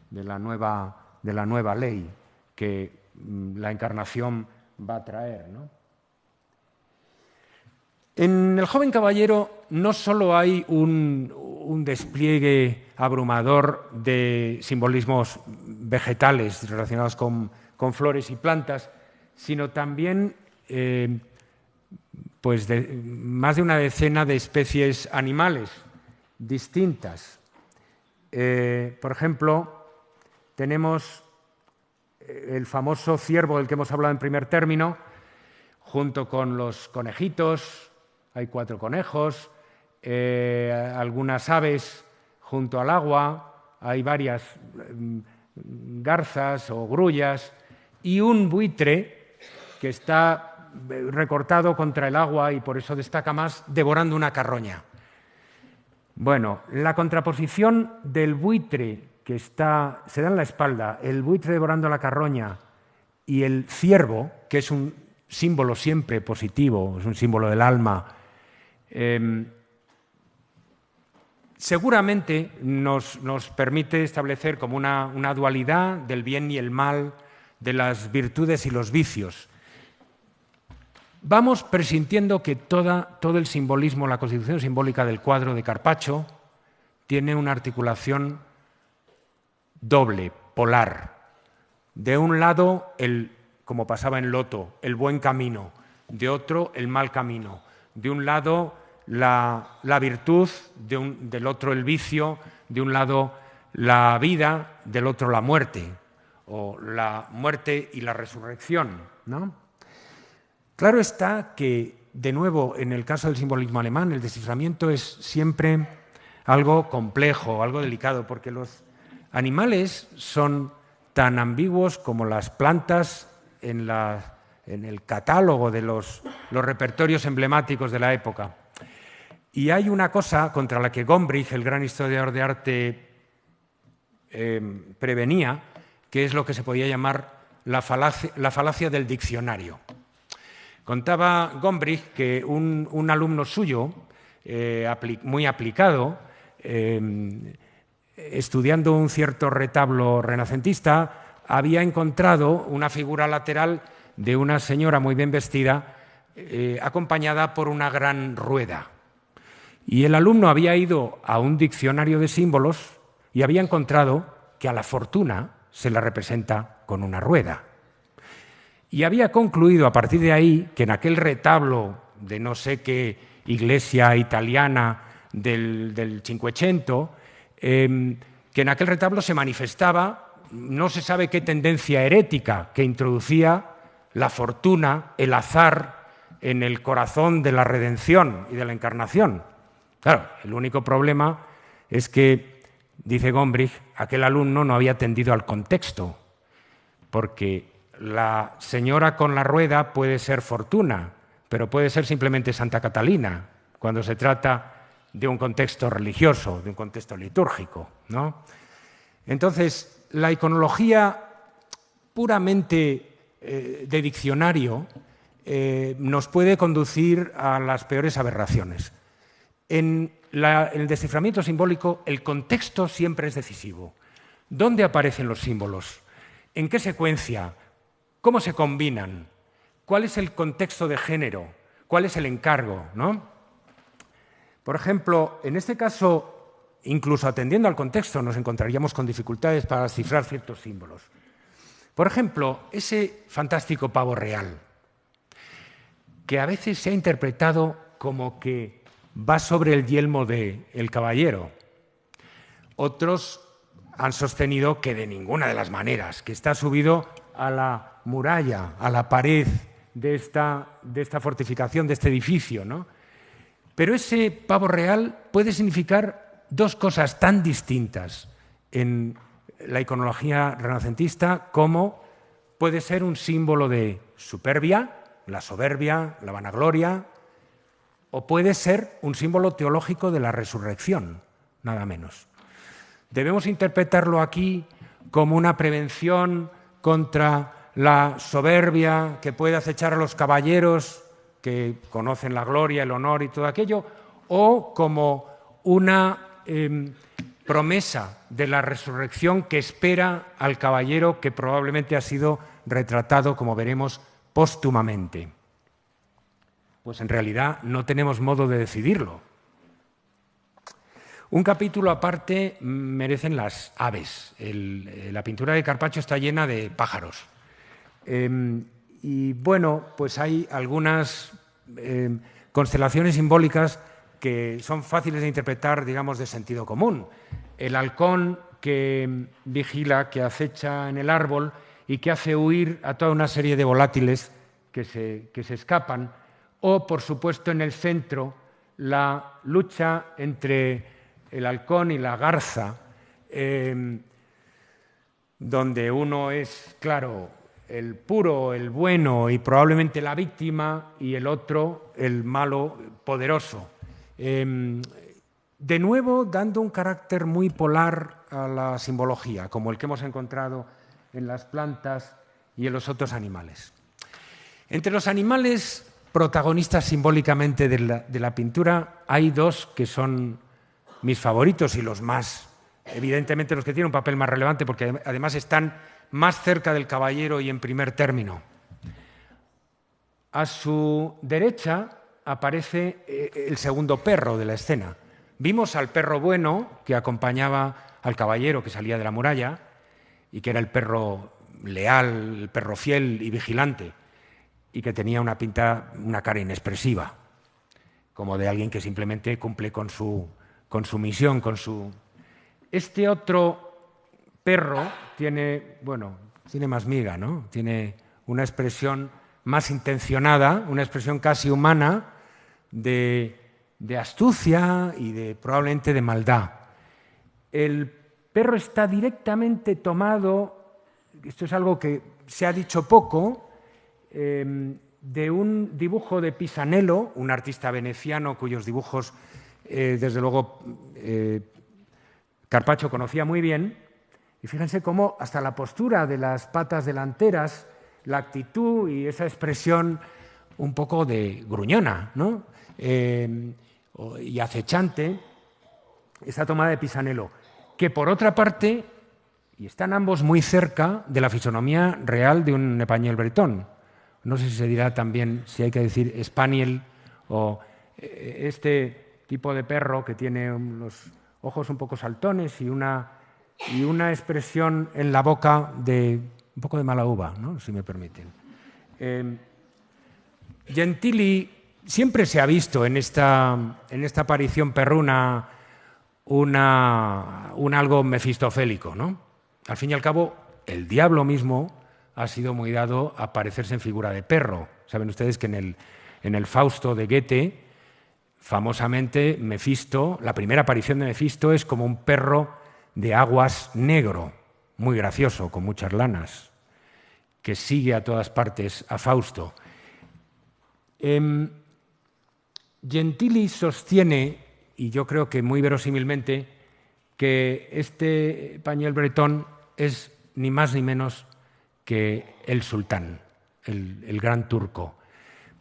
de la nueva ley que la Encarnación va a traer, ¿no? En el joven caballero no solo hay un despliegue abrumador de simbolismos vegetales relacionados con flores y plantas, sino también pues más de una decena de especies animales distintas. Por ejemplo, tenemos el famoso ciervo del que hemos hablado en primer término, junto con los conejitos, hay 4 conejos, algunas aves junto al agua, hay varias garzas o grullas y un buitre que está recortado contra el agua y por eso destaca más, devorando una carroña. Bueno, la contraposición del buitre que se da en la espalda, el buitre devorando la carroña y el ciervo, que es un símbolo siempre positivo, es un símbolo del alma, seguramente nos permite establecer como una dualidad del bien y el mal, de las virtudes y los vicios. Vamos presintiendo que todo el simbolismo, la constitución simbólica del cuadro de Carpaccio tiene una articulación doble, polar. De un lado, como pasaba en Loto, el buen camino, de otro, el mal camino. De un lado, la virtud, del otro, el vicio, de un lado, la vida, del otro, la muerte, o la muerte y la resurrección, ¿no? Claro está que, de nuevo, en el caso del simbolismo alemán, el desciframiento es siempre algo complejo, algo delicado, porque los animales son tan ambiguos como las plantas en el catálogo de los repertorios emblemáticos de la época. Y hay una cosa contra la que Gombrich, el gran historiador de arte, prevenía, que es lo que se podía llamar la falacia del diccionario. Contaba Gombrich que un alumno suyo, muy aplicado, estudiando un cierto retablo renacentista, había encontrado una figura lateral de una señora muy bien vestida, acompañada por una gran rueda. Y el alumno había ido a un diccionario de símbolos y había encontrado que a la fortuna se la representa con una rueda. Y había concluido a partir de ahí que en aquel retablo de no sé qué iglesia italiana del Cinquecento, que en aquel retablo se manifestaba no se sabe qué tendencia herética que introducía la fortuna, el azar, en el corazón de la redención y de la encarnación. Claro, el único problema es que, dice Gombrich, aquel alumno no había atendido al contexto, porque la señora con la rueda puede ser Fortuna, pero puede ser simplemente Santa Catalina, cuando se trata de un contexto religioso, de un contexto litúrgico, ¿no? Entonces, la iconología puramente de diccionario nos puede conducir a las peores aberraciones. En el desciframiento simbólico, el contexto siempre es decisivo. ¿Dónde aparecen los símbolos? ¿En qué secuencia? ¿Cómo se combinan? ¿Cuál es el contexto de género? ¿Cuál es el encargo, ¿no? Por ejemplo, en este caso, incluso atendiendo al contexto, nos encontraríamos con dificultades para descifrar ciertos símbolos. Por ejemplo, ese fantástico pavo real, que a veces se ha interpretado como que va sobre el yelmo del caballero. Otros han sostenido que de ninguna de las maneras, que está subido a la muralla, a la pared de esta fortificación, de este edificio, ¿no? Pero ese pavo real puede significar dos cosas tan distintas en la iconología renacentista como puede ser un símbolo de superbia, la soberbia, la vanagloria, o puede ser un símbolo teológico de la resurrección, nada menos. Debemos interpretarlo aquí como una prevención contra la soberbia que puede acechar a los caballeros que conocen la gloria, el honor y todo aquello, o como una promesa de la resurrección que espera al caballero que probablemente ha sido retratado, como veremos, póstumamente. Pues en realidad no tenemos modo de decidirlo. Un capítulo aparte merecen las aves. La pintura de Carpaccio está llena de pájaros. Y bueno, pues hay algunas constelaciones simbólicas que son fáciles de interpretar, digamos, de sentido común. El halcón que vigila, que acecha en el árbol y que hace huir a toda una serie de volátiles que se escapan. O, por supuesto, en el centro, la lucha entre el halcón y la garza, donde uno es, claro, el puro, el bueno y probablemente la víctima, y el otro, el malo, poderoso. De nuevo, dando un carácter muy polar a la simbología, como el que hemos encontrado en las plantas y en los otros animales. Entre los animales protagonistas simbólicamente de la pintura hay dos que son mis favoritos y los más, evidentemente los que tienen un papel más relevante porque además están más cerca del caballero y en primer término. A su derecha aparece el segundo perro de la escena. Vimos al perro bueno que acompañaba al caballero que salía de la muralla y que era el perro leal, el perro fiel y vigilante y que tenía una cara inexpresiva, como de alguien que simplemente cumple con su misión, Este otro perro tiene más miga, ¿no? Tiene una expresión más intencionada, una expresión casi humana de astucia y probablemente de maldad. El perro está directamente tomado, esto es algo que se ha dicho poco, de un dibujo de Pisanello, un artista veneciano cuyos dibujos, desde luego, Carpaccio conocía muy bien. Y fíjense cómo hasta la postura de las patas delanteras, la actitud y esa expresión un poco de gruñona, ¿no? Y acechante, esa tomada de Pisanello, que por otra parte, y están ambos muy cerca de la fisonomía real de un español bretón. No sé si se dirá también, si hay que decir Spaniel o este tipo de perro que tiene los ojos un poco saltones y una expresión en la boca de un poco de mala uva, ¿no? Si me permiten. Gentili siempre se ha visto en esta aparición perruna un algo mefistofélico, ¿no? Al fin y al cabo, el diablo mismo ha sido muy dado a parecerse en figura de perro. Saben ustedes que en el Fausto de Goethe, famosamente, Mefisto, la primera aparición de Mefisto es como un perro de aguas negro, muy gracioso, con muchas lanas, que sigue a todas partes a Fausto. Gentili sostiene, y yo creo que muy verosímilmente, que este Pañuel Bretón es ni más ni menos que el sultán, el gran turco.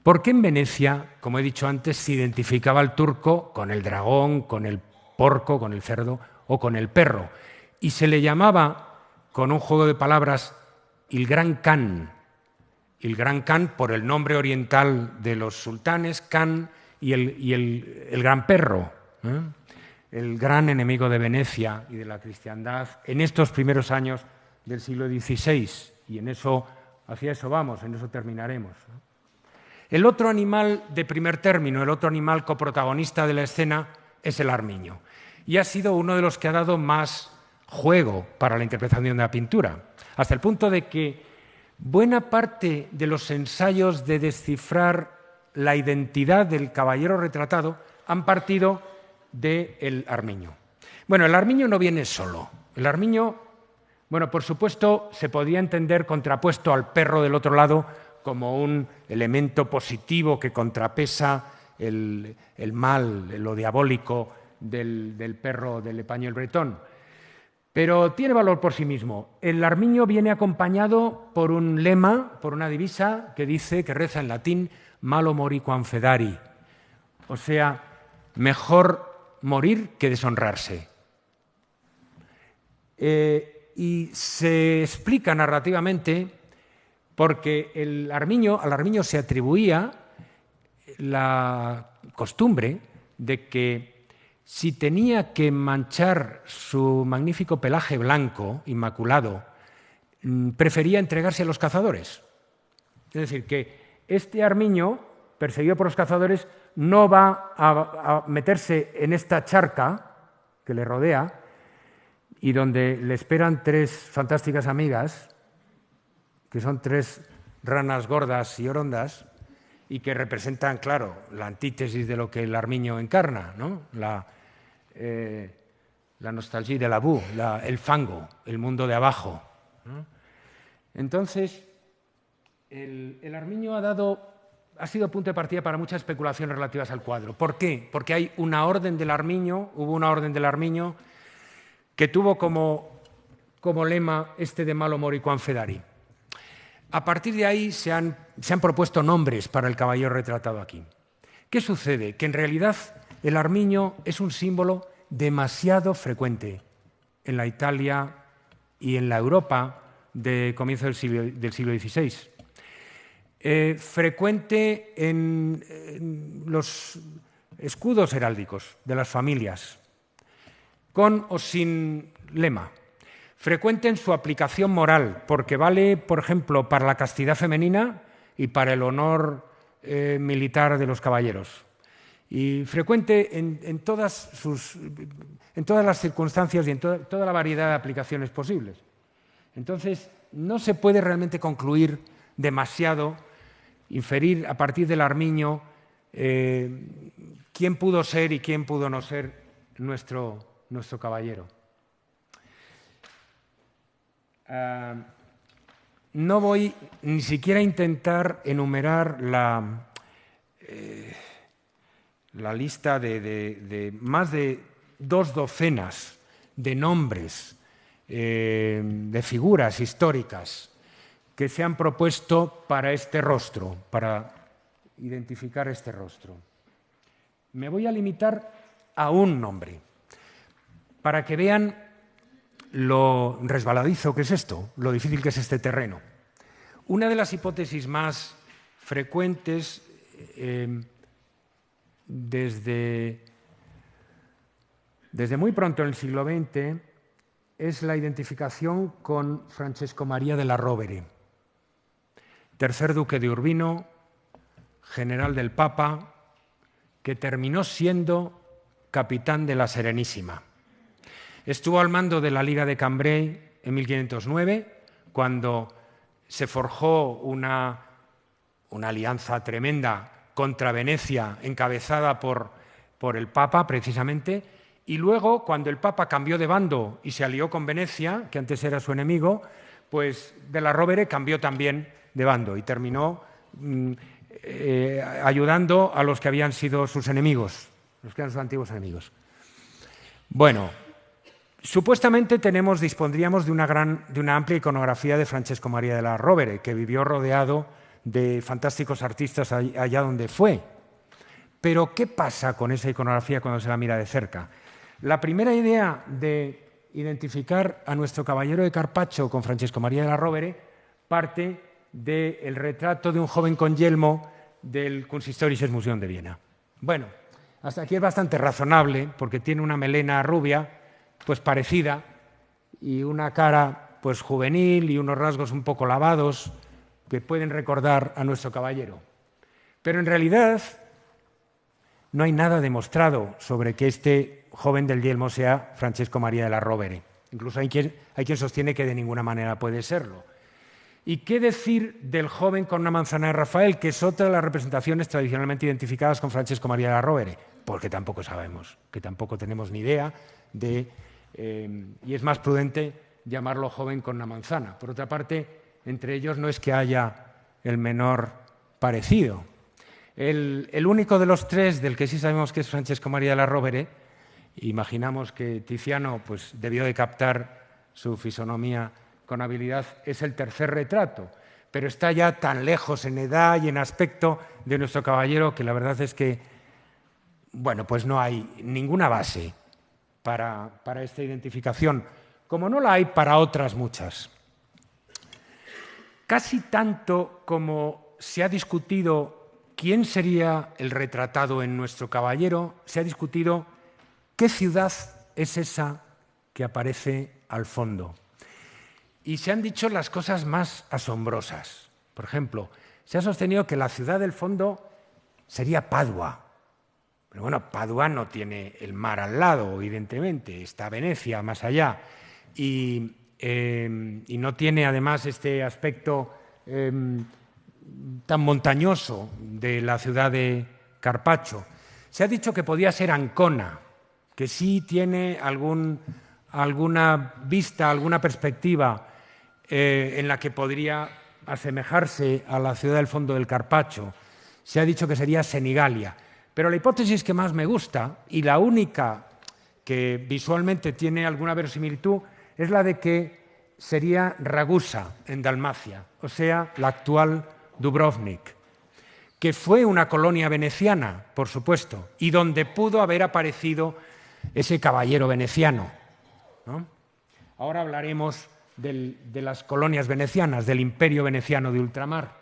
Porque en Venecia, como he dicho antes, se identificaba al turco con el dragón, con el porco, con el cerdo o con el perro. Y se le llamaba, con un juego de palabras, el Gran Khan. El Gran Khan por el nombre oriental de los sultanes, Khan, y el gran perro, ¿eh? El gran enemigo de Venecia y de la cristiandad en estos primeros años del siglo XVI. Y hacia eso vamos, en eso terminaremos, ¿no? El otro animal de primer término, el otro animal coprotagonista de la escena es el armiño. Y ha sido uno de los que ha dado más juego para la interpretación de la pintura, hasta el punto de que buena parte de los ensayos de descifrar la identidad del caballero retratado han partido del armiño. Bueno, el armiño no viene solo. El armiño, bueno, por supuesto, se podía entender contrapuesto al perro del otro lado como un elemento positivo que contrapesa el mal, lo diabólico del perro del Pañuel Bretón. Pero tiene valor por sí mismo. El armiño viene acompañado por un lema, por una divisa que reza en latín, malo mori quam fedari, o sea, mejor morir que deshonrarse. Y se explica narrativamente porque al armiño se atribuía la costumbre de que si tenía que manchar su magnífico pelaje blanco, inmaculado, prefería entregarse a los cazadores. Es decir, que este armiño, perseguido por los cazadores, no va a meterse en esta charca que le rodea y donde le esperan tres fantásticas amigas, que son tres ranas gordas y orondas, y que representan, claro, la antítesis de lo que el armiño encarna, ¿no? La nostalgia de la boue, el fango, el mundo de abajo, ¿no? Entonces, el armiño ha sido punto de partida para muchas especulaciones relativas al cuadro. ¿Por qué? Porque hay hubo una orden del armiño que tuvo como lema este de malo mori quam fedari. A partir de ahí se han propuesto nombres para el caballero retratado aquí. ¿Qué sucede? Que en realidad el armiño es un símbolo demasiado frecuente en la Italia y en la Europa de comienzo del siglo XVI. Frecuente en los escudos heráldicos de las familias, con o sin lema. Frecuente en su aplicación moral, porque vale, por ejemplo, para la castidad femenina y para el honor militar de los caballeros. Y frecuente en todas las circunstancias y en toda la variedad de aplicaciones posibles. Entonces, no se puede realmente concluir demasiado, inferir a partir del armiño quién pudo ser y quién pudo no ser nuestro caballero. No voy ni siquiera a intentar enumerar la lista de más de 2 docenas de nombres, de figuras históricas que se han propuesto para este rostro, para identificar este rostro. Me voy a limitar a un nombre, para que vean lo resbaladizo que es esto, lo difícil que es este terreno. Una de las hipótesis más frecuentes desde desde muy pronto en el siglo XX es la identificación con Francesco Maria della Rovere, tercer duque de Urbino, general del Papa, que terminó siendo capitán de la Serenísima. Estuvo al mando de la Liga de Cambrai en 1509, cuando se forjó una alianza tremenda contra Venecia, encabezada por el Papa, precisamente, y luego, cuando el Papa cambió de bando y se alió con Venecia, que antes era su enemigo, pues della Rovere cambió también de bando y terminó ayudando a los que habían sido sus enemigos, los que eran sus antiguos enemigos. Bueno, supuestamente dispondríamos de una amplia iconografía de Francesco Maria della Rovere, que vivió rodeado de fantásticos artistas allá donde fue. Pero, ¿qué pasa con esa iconografía cuando se la mira de cerca? La primera idea de identificar a nuestro caballero de Carpaccio con Francesco Maria della Rovere parte del retrato de un joven con yelmo del Kunsthistorisches Museum de Viena. Bueno, hasta aquí es bastante razonable, porque tiene una melena rubia, pues parecida, y una cara pues juvenil y unos rasgos un poco lavados que pueden recordar a nuestro caballero. Pero en realidad no hay nada demostrado sobre que este joven del yelmo sea Francesco Maria della Rovere. Incluso hay quien sostiene que de ninguna manera puede serlo. ¿Y qué decir del joven con una manzana de Rafael, que es otra de las representaciones tradicionalmente identificadas con Francesco Maria della Rovere? Porque tampoco sabemos, que tampoco tenemos ni idea y es más prudente llamarlo joven con una manzana. Por otra parte, entre ellos no es que haya el menor parecido. El único de los tres del que sí sabemos que es Francesco Maria della Rovere, imaginamos que Tiziano pues, debió de captar su fisonomía con habilidad, es el tercer retrato, pero está ya tan lejos en edad y en aspecto de nuestro caballero que la verdad es que, bueno, pues no hay ninguna base para esta identificación, como no la hay para otras muchas. Casi tanto como se ha discutido quién sería el retratado en nuestro caballero, se ha discutido qué ciudad es esa que aparece al fondo. Y se han dicho las cosas más asombrosas. Por ejemplo, se ha sostenido que la ciudad del fondo sería Padua. Pero bueno, Padua no tiene el mar al lado, evidentemente, está Venecia más allá. Y no tiene además este aspecto tan montañoso de la ciudad de Carpaccio. Se ha dicho que podía ser Ancona, que sí tiene alguna vista, alguna perspectiva en la que podría asemejarse a la ciudad del fondo del Carpaccio. Se ha dicho que sería Senigallia. Pero la hipótesis que más me gusta, y la única que visualmente tiene alguna verosimilitud, es la de que sería Ragusa, en Dalmacia, o sea, la actual Dubrovnik, que fue una colonia veneciana, por supuesto, y donde pudo haber aparecido ese caballero veneciano, ¿no? Ahora hablaremos de las colonias venecianas, del imperio veneciano de ultramar.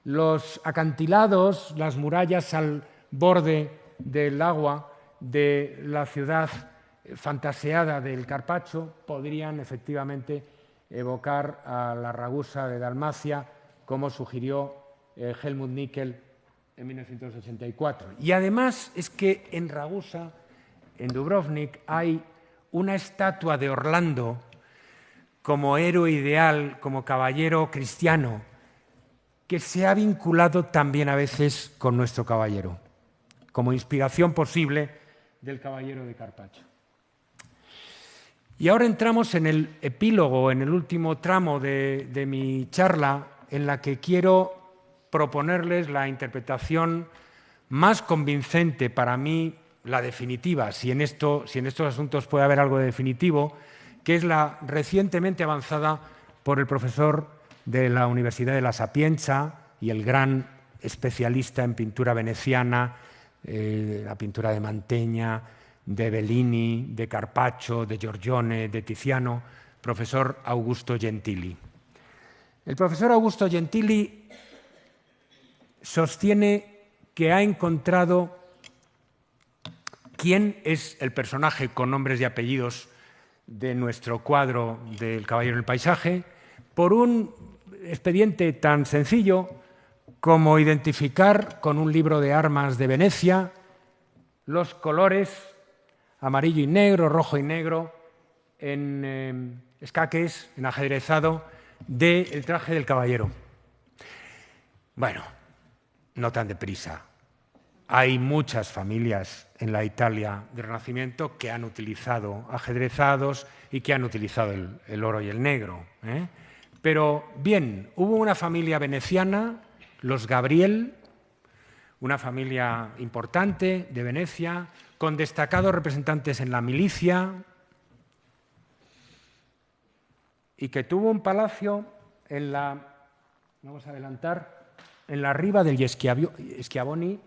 Los acantilados, las murallas al borde del agua de la ciudad fantaseada del Carpaccio podrían efectivamente evocar a la Ragusa de Dalmacia, como sugirió Helmut Nickel en 1984. Y además es que en Ragusa, en Dubrovnik, hay una estatua de Orlando como héroe ideal, como caballero cristiano, que se ha vinculado también a veces con nuestro caballero, como inspiración posible del caballero de Carpaccio. Y ahora entramos en el epílogo, en el último tramo de mi charla, en la que quiero proponerles la interpretación más convincente, para mí la definitiva, si en estos asuntos puede haber algo de definitivo, que es la recientemente avanzada por el profesor de la Universidad de La Sapienza y el gran especialista en pintura veneciana, la pintura de Mantegna, de Bellini, de Carpaccio, de Giorgione, de Tiziano, profesor Augusto Gentili. El profesor Augusto Gentili sostiene que ha encontrado quién es el personaje con nombres y apellidos de nuestro cuadro del Caballero del Paisaje, por un expediente tan sencillo como identificar con un libro de armas de Venecia los colores amarillo y negro, rojo y negro, en escaques, en ajedrezado, del traje del caballero. Bueno, no tan deprisa. Hay muchas familias en la Italia del Renacimiento que han utilizado ajedrezados y que han utilizado el oro y el negro, ¿eh? Pero bien, hubo una familia veneciana, los Gabriel, una familia importante de Venecia, con destacados representantes en la milicia, y que tuvo un palacio en la, vamos a adelantar, en la riva del Schiavoni,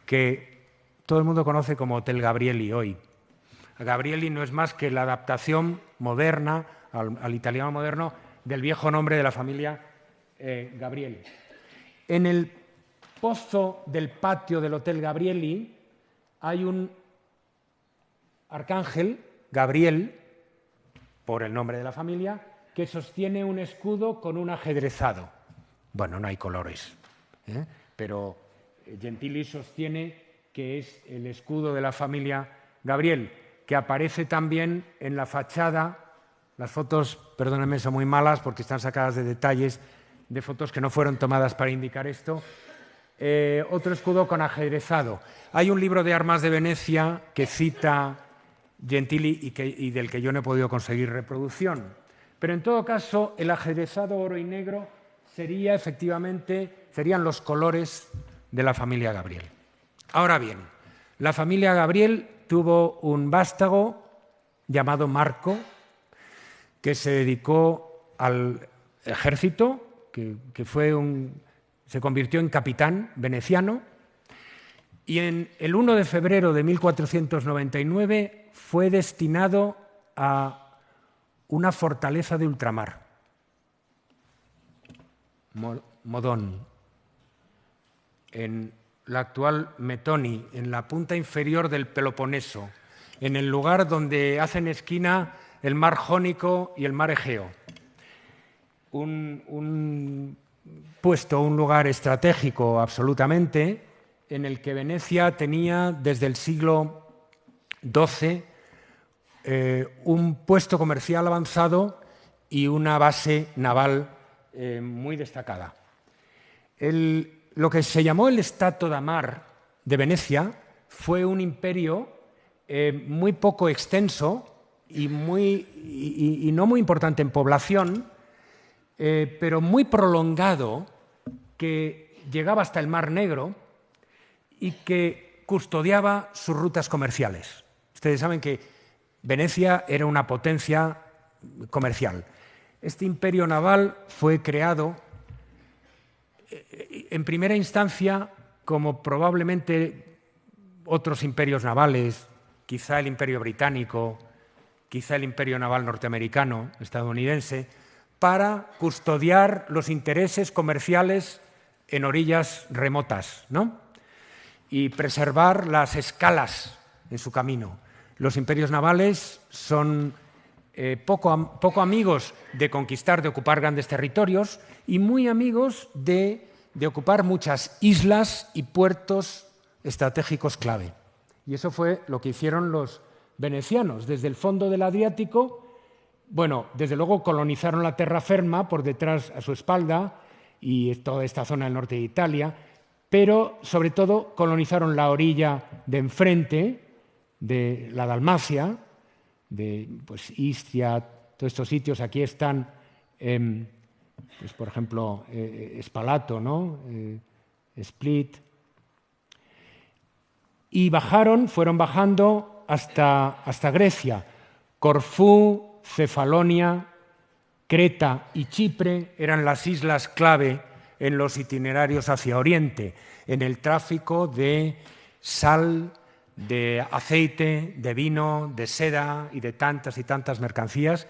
que todo el mundo conoce como Hotel Gabrieli hoy. Gabrieli no es más que la adaptación moderna, al italiano moderno, del viejo nombre de la familia Gabrieli. En el pozo del patio del Hotel Gabrieli hay un arcángel, Gabriel, por el nombre de la familia, que sostiene un escudo con un ajedrezado. Bueno, no hay colores, ¿eh? Pero Gentili sostiene que es el escudo de la familia Gabriel, que aparece también en la fachada. Las fotos, perdónenme, son muy malas porque están sacadas de detalles de fotos que no fueron tomadas para indicar esto. Otro escudo con ajedrezado. Hay un libro de armas de Venecia que cita Gentili y del que yo no he podido conseguir reproducción. Pero en todo caso, el ajedrezado oro y negro serían los colores de la familia Gabriel. Ahora bien, la familia Gabriel tuvo un vástago llamado Marco, que se dedicó al ejército, que se convirtió en capitán veneciano, y en el 1 de febrero de 1499 fue destinado a una fortaleza de ultramar, Modón, en la actual Metoni, en la punta inferior del Peloponeso, en el lugar donde hacen esquina el mar Jónico y el mar Egeo. Un lugar estratégico absolutamente, en el que Venecia tenía desde el siglo XII un puesto comercial avanzado y una base naval muy destacada. Lo que se llamó el Stato da Mar de Venecia fue un imperio muy poco extenso y no muy importante en población, pero muy prolongado, que llegaba hasta el Mar Negro y que custodiaba sus rutas comerciales. Ustedes saben que Venecia era una potencia comercial. Este imperio naval fue creado en primera instancia como probablemente otros imperios navales, quizá el imperio británico, quizá el imperio naval norteamericano, estadounidense, para custodiar los intereses comerciales en orillas remotas, ¿no? Y preservar las escalas en su camino. Los imperios navales son poco amigos de conquistar, de ocupar grandes territorios y muy amigos de ocupar muchas islas y puertos estratégicos clave. Y eso fue lo que hicieron los venecianos. Desde el fondo del Adriático, bueno, desde luego colonizaron la terraferma por detrás a su espalda y toda esta zona del norte de Italia, pero sobre todo colonizaron la orilla de enfrente de la Dalmacia, de Istria, todos estos sitios. Aquí están, por ejemplo, Spalato, ¿no? Split. Y fueron bajando hasta Grecia. Corfú, Cefalonia, Creta y Chipre eran las islas clave en los itinerarios hacia Oriente, en el tráfico de sal, de aceite, de vino, de seda y de tantas y tantas mercancías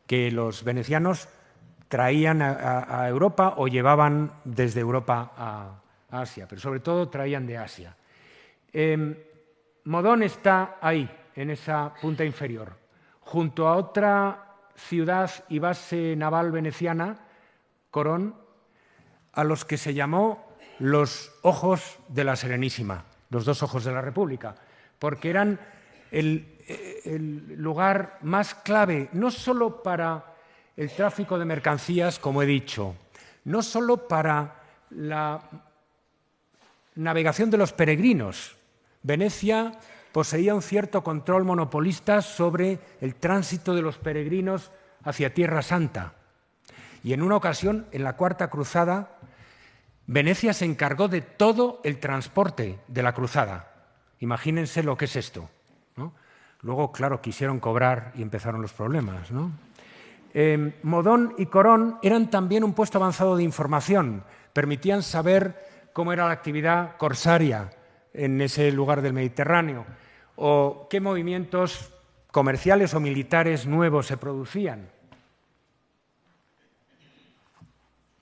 que los venecianos traían a Europa o llevaban desde Europa a Asia, pero sobre todo traían de Asia. Modón está ahí, en esa punta inferior, junto a otra ciudad y base naval veneciana, Corón, a los que se llamó los ojos de la Serenísima, los dos ojos de la República, porque eran el lugar más clave, no solo para el tráfico de mercancías, como he dicho, no solo para la navegación de los peregrinos. Venecia poseía un cierto control monopolista sobre el tránsito de los peregrinos hacia Tierra Santa. Y en una ocasión, en la Cuarta Cruzada, Venecia se encargó de todo el transporte de la cruzada. Imagínense lo que es esto, ¿no? Luego, claro, quisieron cobrar y empezaron los problemas, ¿no? Modón y Corón eran también un puesto avanzado de información. Permitían saber cómo era la actividad corsaria en ese lugar del Mediterráneo o qué movimientos comerciales o militares nuevos se producían.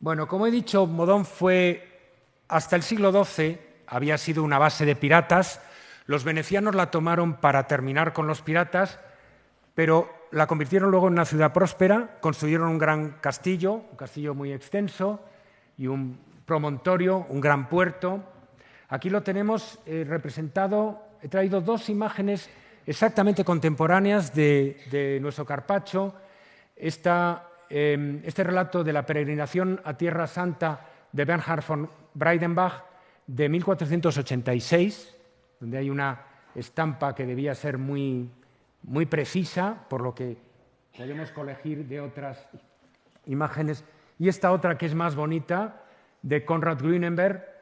Bueno, como he dicho, Modón fue, hasta el siglo XII, había sido una base de piratas. Los venecianos la tomaron para terminar con los piratas, pero la convirtieron luego en una ciudad próspera, construyeron un gran castillo, un castillo muy extenso, y un promontorio, un gran puerto. Aquí lo tenemos representado, he traído dos imágenes exactamente contemporáneas de nuestro Carpaccio. Este relato de la peregrinación a Tierra Santa de Bernhard von Breidenbach de 1486, donde hay una estampa que debía ser muy precisa, por lo que podemos colegir de otras imágenes, y esta otra que es más bonita, de Konrad Grünenberg,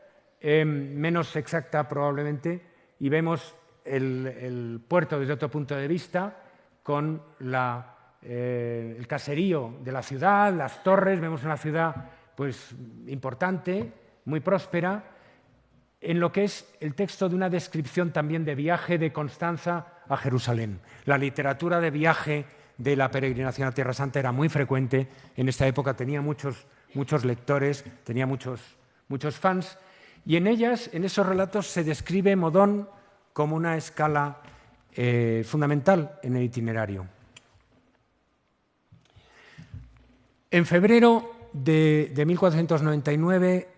menos exacta probablemente, y vemos el puerto desde otro punto de vista, con el caserío de la ciudad, las torres. Vemos una ciudad pues, importante, muy próspera, en lo que es el texto de una descripción también de viaje de Constanza a Jerusalén. La literatura de viaje de la peregrinación a Tierra Santa era muy frecuente en esta época, tenía muchos lectores, tenía muchos fans, y en ellas, en esos relatos, se describe Modón como una escala fundamental en el itinerario. En febrero de 1499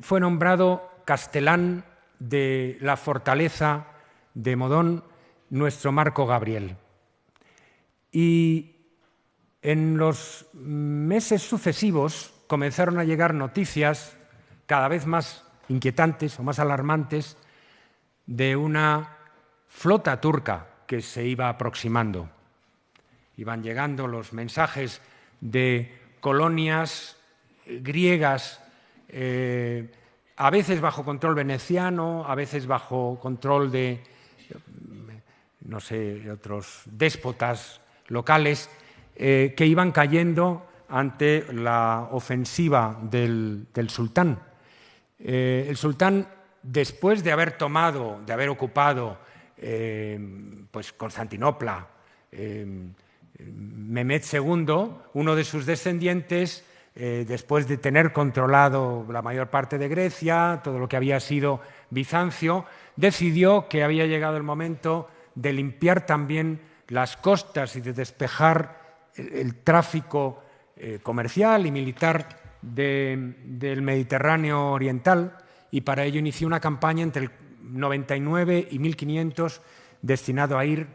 fue nombrado castelán de la fortaleza de Modón nuestro Marco Gabriel. Y en los meses sucesivos comenzaron a llegar noticias cada vez más inquietantes o más alarmantes de una flota turca que se iba aproximando. Iban llegando los mensajes de colonias griegas, a veces bajo control veneciano, a veces bajo control de, no sé, otros déspotas locales, que iban cayendo ante la ofensiva del sultán. El sultán, después de haber ocupado pues Constantinopla, Mehmed II, uno de sus descendientes, después de tener controlado la mayor parte de Grecia, todo lo que había sido Bizancio, decidió que había llegado el momento de limpiar también las costas y de despejar el tráfico comercial y militar del Mediterráneo oriental, y para ello inició una campaña entre el 99 y 1500 destinado a ir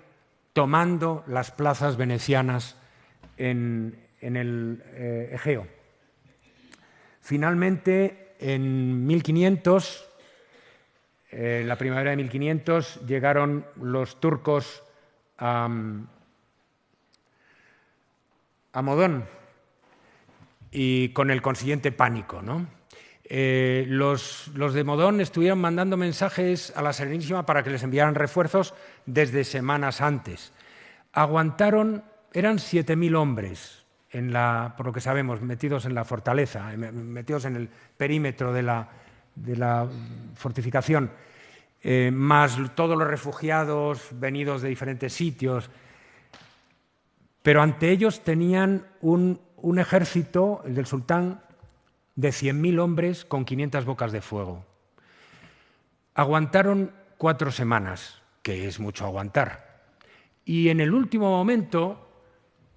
tomando las plazas venecianas en el Egeo. Finalmente, en 1500, la primavera de 1500, llegaron los turcos a Modón, y con el consiguiente pánico, ¿no? Los de Modón estuvieron mandando mensajes a la Serenísima para que les enviaran refuerzos desde semanas antes. Aguantaron, eran 7.000 hombres, por lo que sabemos, metidos en la fortaleza, metidos en el perímetro de la fortificación, más todos los refugiados venidos de diferentes sitios. Pero ante ellos tenían un ejército, el del sultán, de 100.000 hombres con 500 bocas de fuego. Aguantaron 4 semanas. que es mucho aguantar. Y en el último momento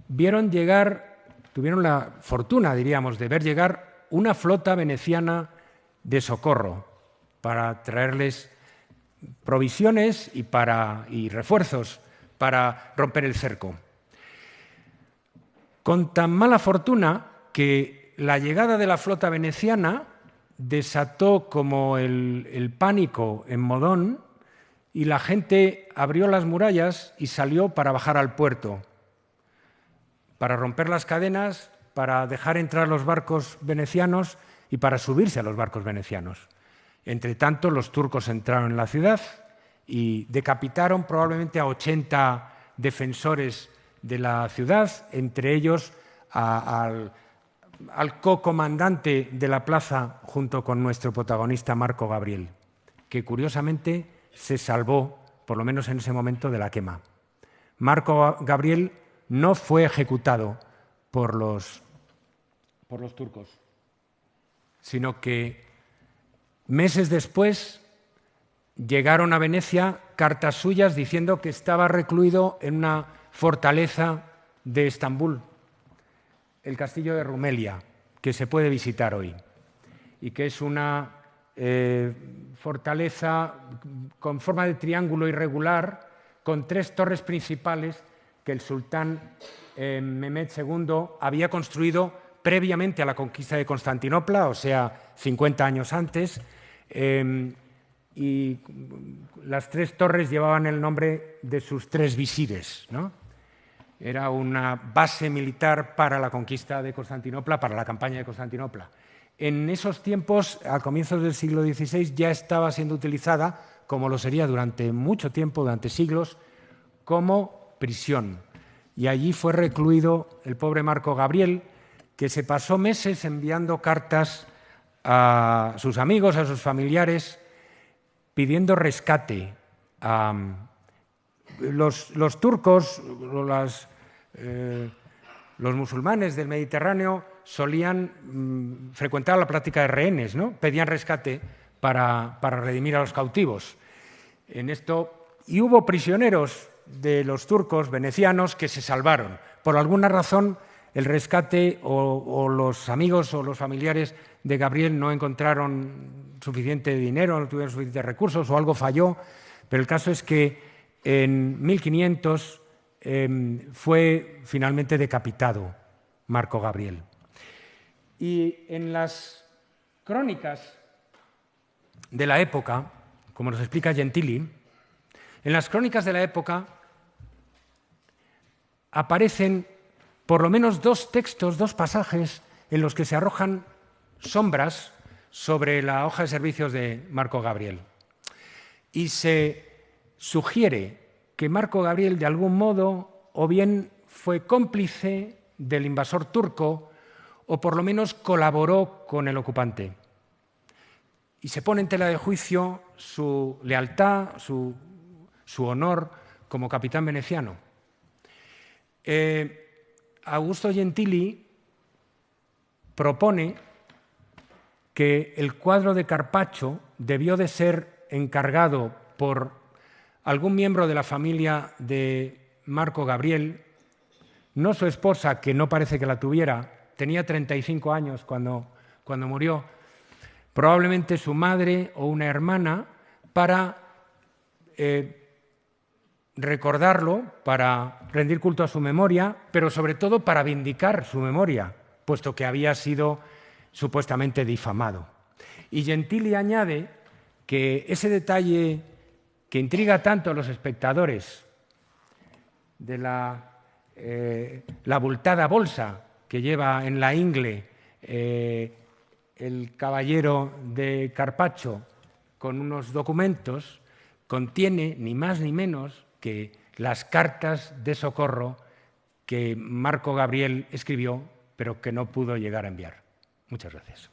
tuvieron la fortuna, diríamos, de ver llegar una flota veneciana de socorro para traerles provisiones y refuerzos para romper el cerco. Con tan mala fortuna que la llegada de la flota veneciana desató como el pánico en Modón y la gente abrió las murallas y salió para bajar al puerto, para romper las cadenas, para dejar entrar los barcos venecianos y para subirse a los barcos venecianos. Entre tanto, los turcos entraron en la ciudad y decapitaron probablemente a 80 defensores de la ciudad, entre ellos al co-comandante de la plaza junto con nuestro protagonista Marco Gabriel, que curiosamente se salvó, por lo menos en ese momento, de la quema. Marco Gabriel no fue ejecutado por los turcos, sino que meses después llegaron a Venecia cartas suyas diciendo que estaba recluido en una fortaleza de Estambul, el castillo de Rumelia, que se puede visitar hoy, y que es una fortaleza con forma de triángulo irregular, con 3 torres principales que el sultán Mehmed II había construido previamente a la conquista de Constantinopla, o sea, 50 años antes, y las 3 torres llevaban el nombre de sus 3 visires, ¿no? Era una base militar para la conquista de Constantinopla, para la campaña de Constantinopla. En esos tiempos, a comienzos del siglo XVI, ya estaba siendo utilizada, como lo sería durante mucho tiempo, durante siglos, como prisión. Y allí fue recluido el pobre Marco Gabriel, que se pasó meses enviando cartas a sus amigos, a sus familiares, pidiendo rescate. Los turcos, los musulmanes del Mediterráneo solían frecuentar la práctica de rehenes, ¿no? Pedían rescate para redimir a los cautivos. Y hubo prisioneros de los turcos venecianos que se salvaron. Por alguna razón, el rescate o los amigos o los familiares de Gabriel no encontraron suficiente dinero, no tuvieron suficientes recursos o algo falló, pero el caso es que en 1500 fue finalmente decapitado Marco Gabriel. Y en las crónicas de la época, como nos explica Gentili, en las crónicas de la época aparecen por lo menos 2 textos, 2 pasajes en los que se arrojan sombras sobre la hoja de servicios de Marco Gabriel. Y se sugiere que Marco Gabriel, de algún modo, o bien fue cómplice del invasor turco, o por lo menos colaboró con el ocupante. Y se pone en tela de juicio su lealtad, su honor como capitán veneciano. Augusto Gentili propone que el cuadro de Carpaccio debió de ser encargado por algún miembro de la familia de Marco Gabriel, no su esposa, que no parece que la tuviera, tenía 35 años cuando murió, probablemente su madre o una hermana, para recordarlo, para rendir culto a su memoria, pero sobre todo para vindicar su memoria, puesto que había sido supuestamente difamado. Y Gentili añade que ese detalle que intriga tanto a los espectadores de la abultada bolsa que lleva en la ingle el caballero de Carpaccio con unos documentos, contiene ni más ni menos que las cartas de socorro que Marco Gabriel escribió, pero que no pudo llegar a enviar. Muchas gracias.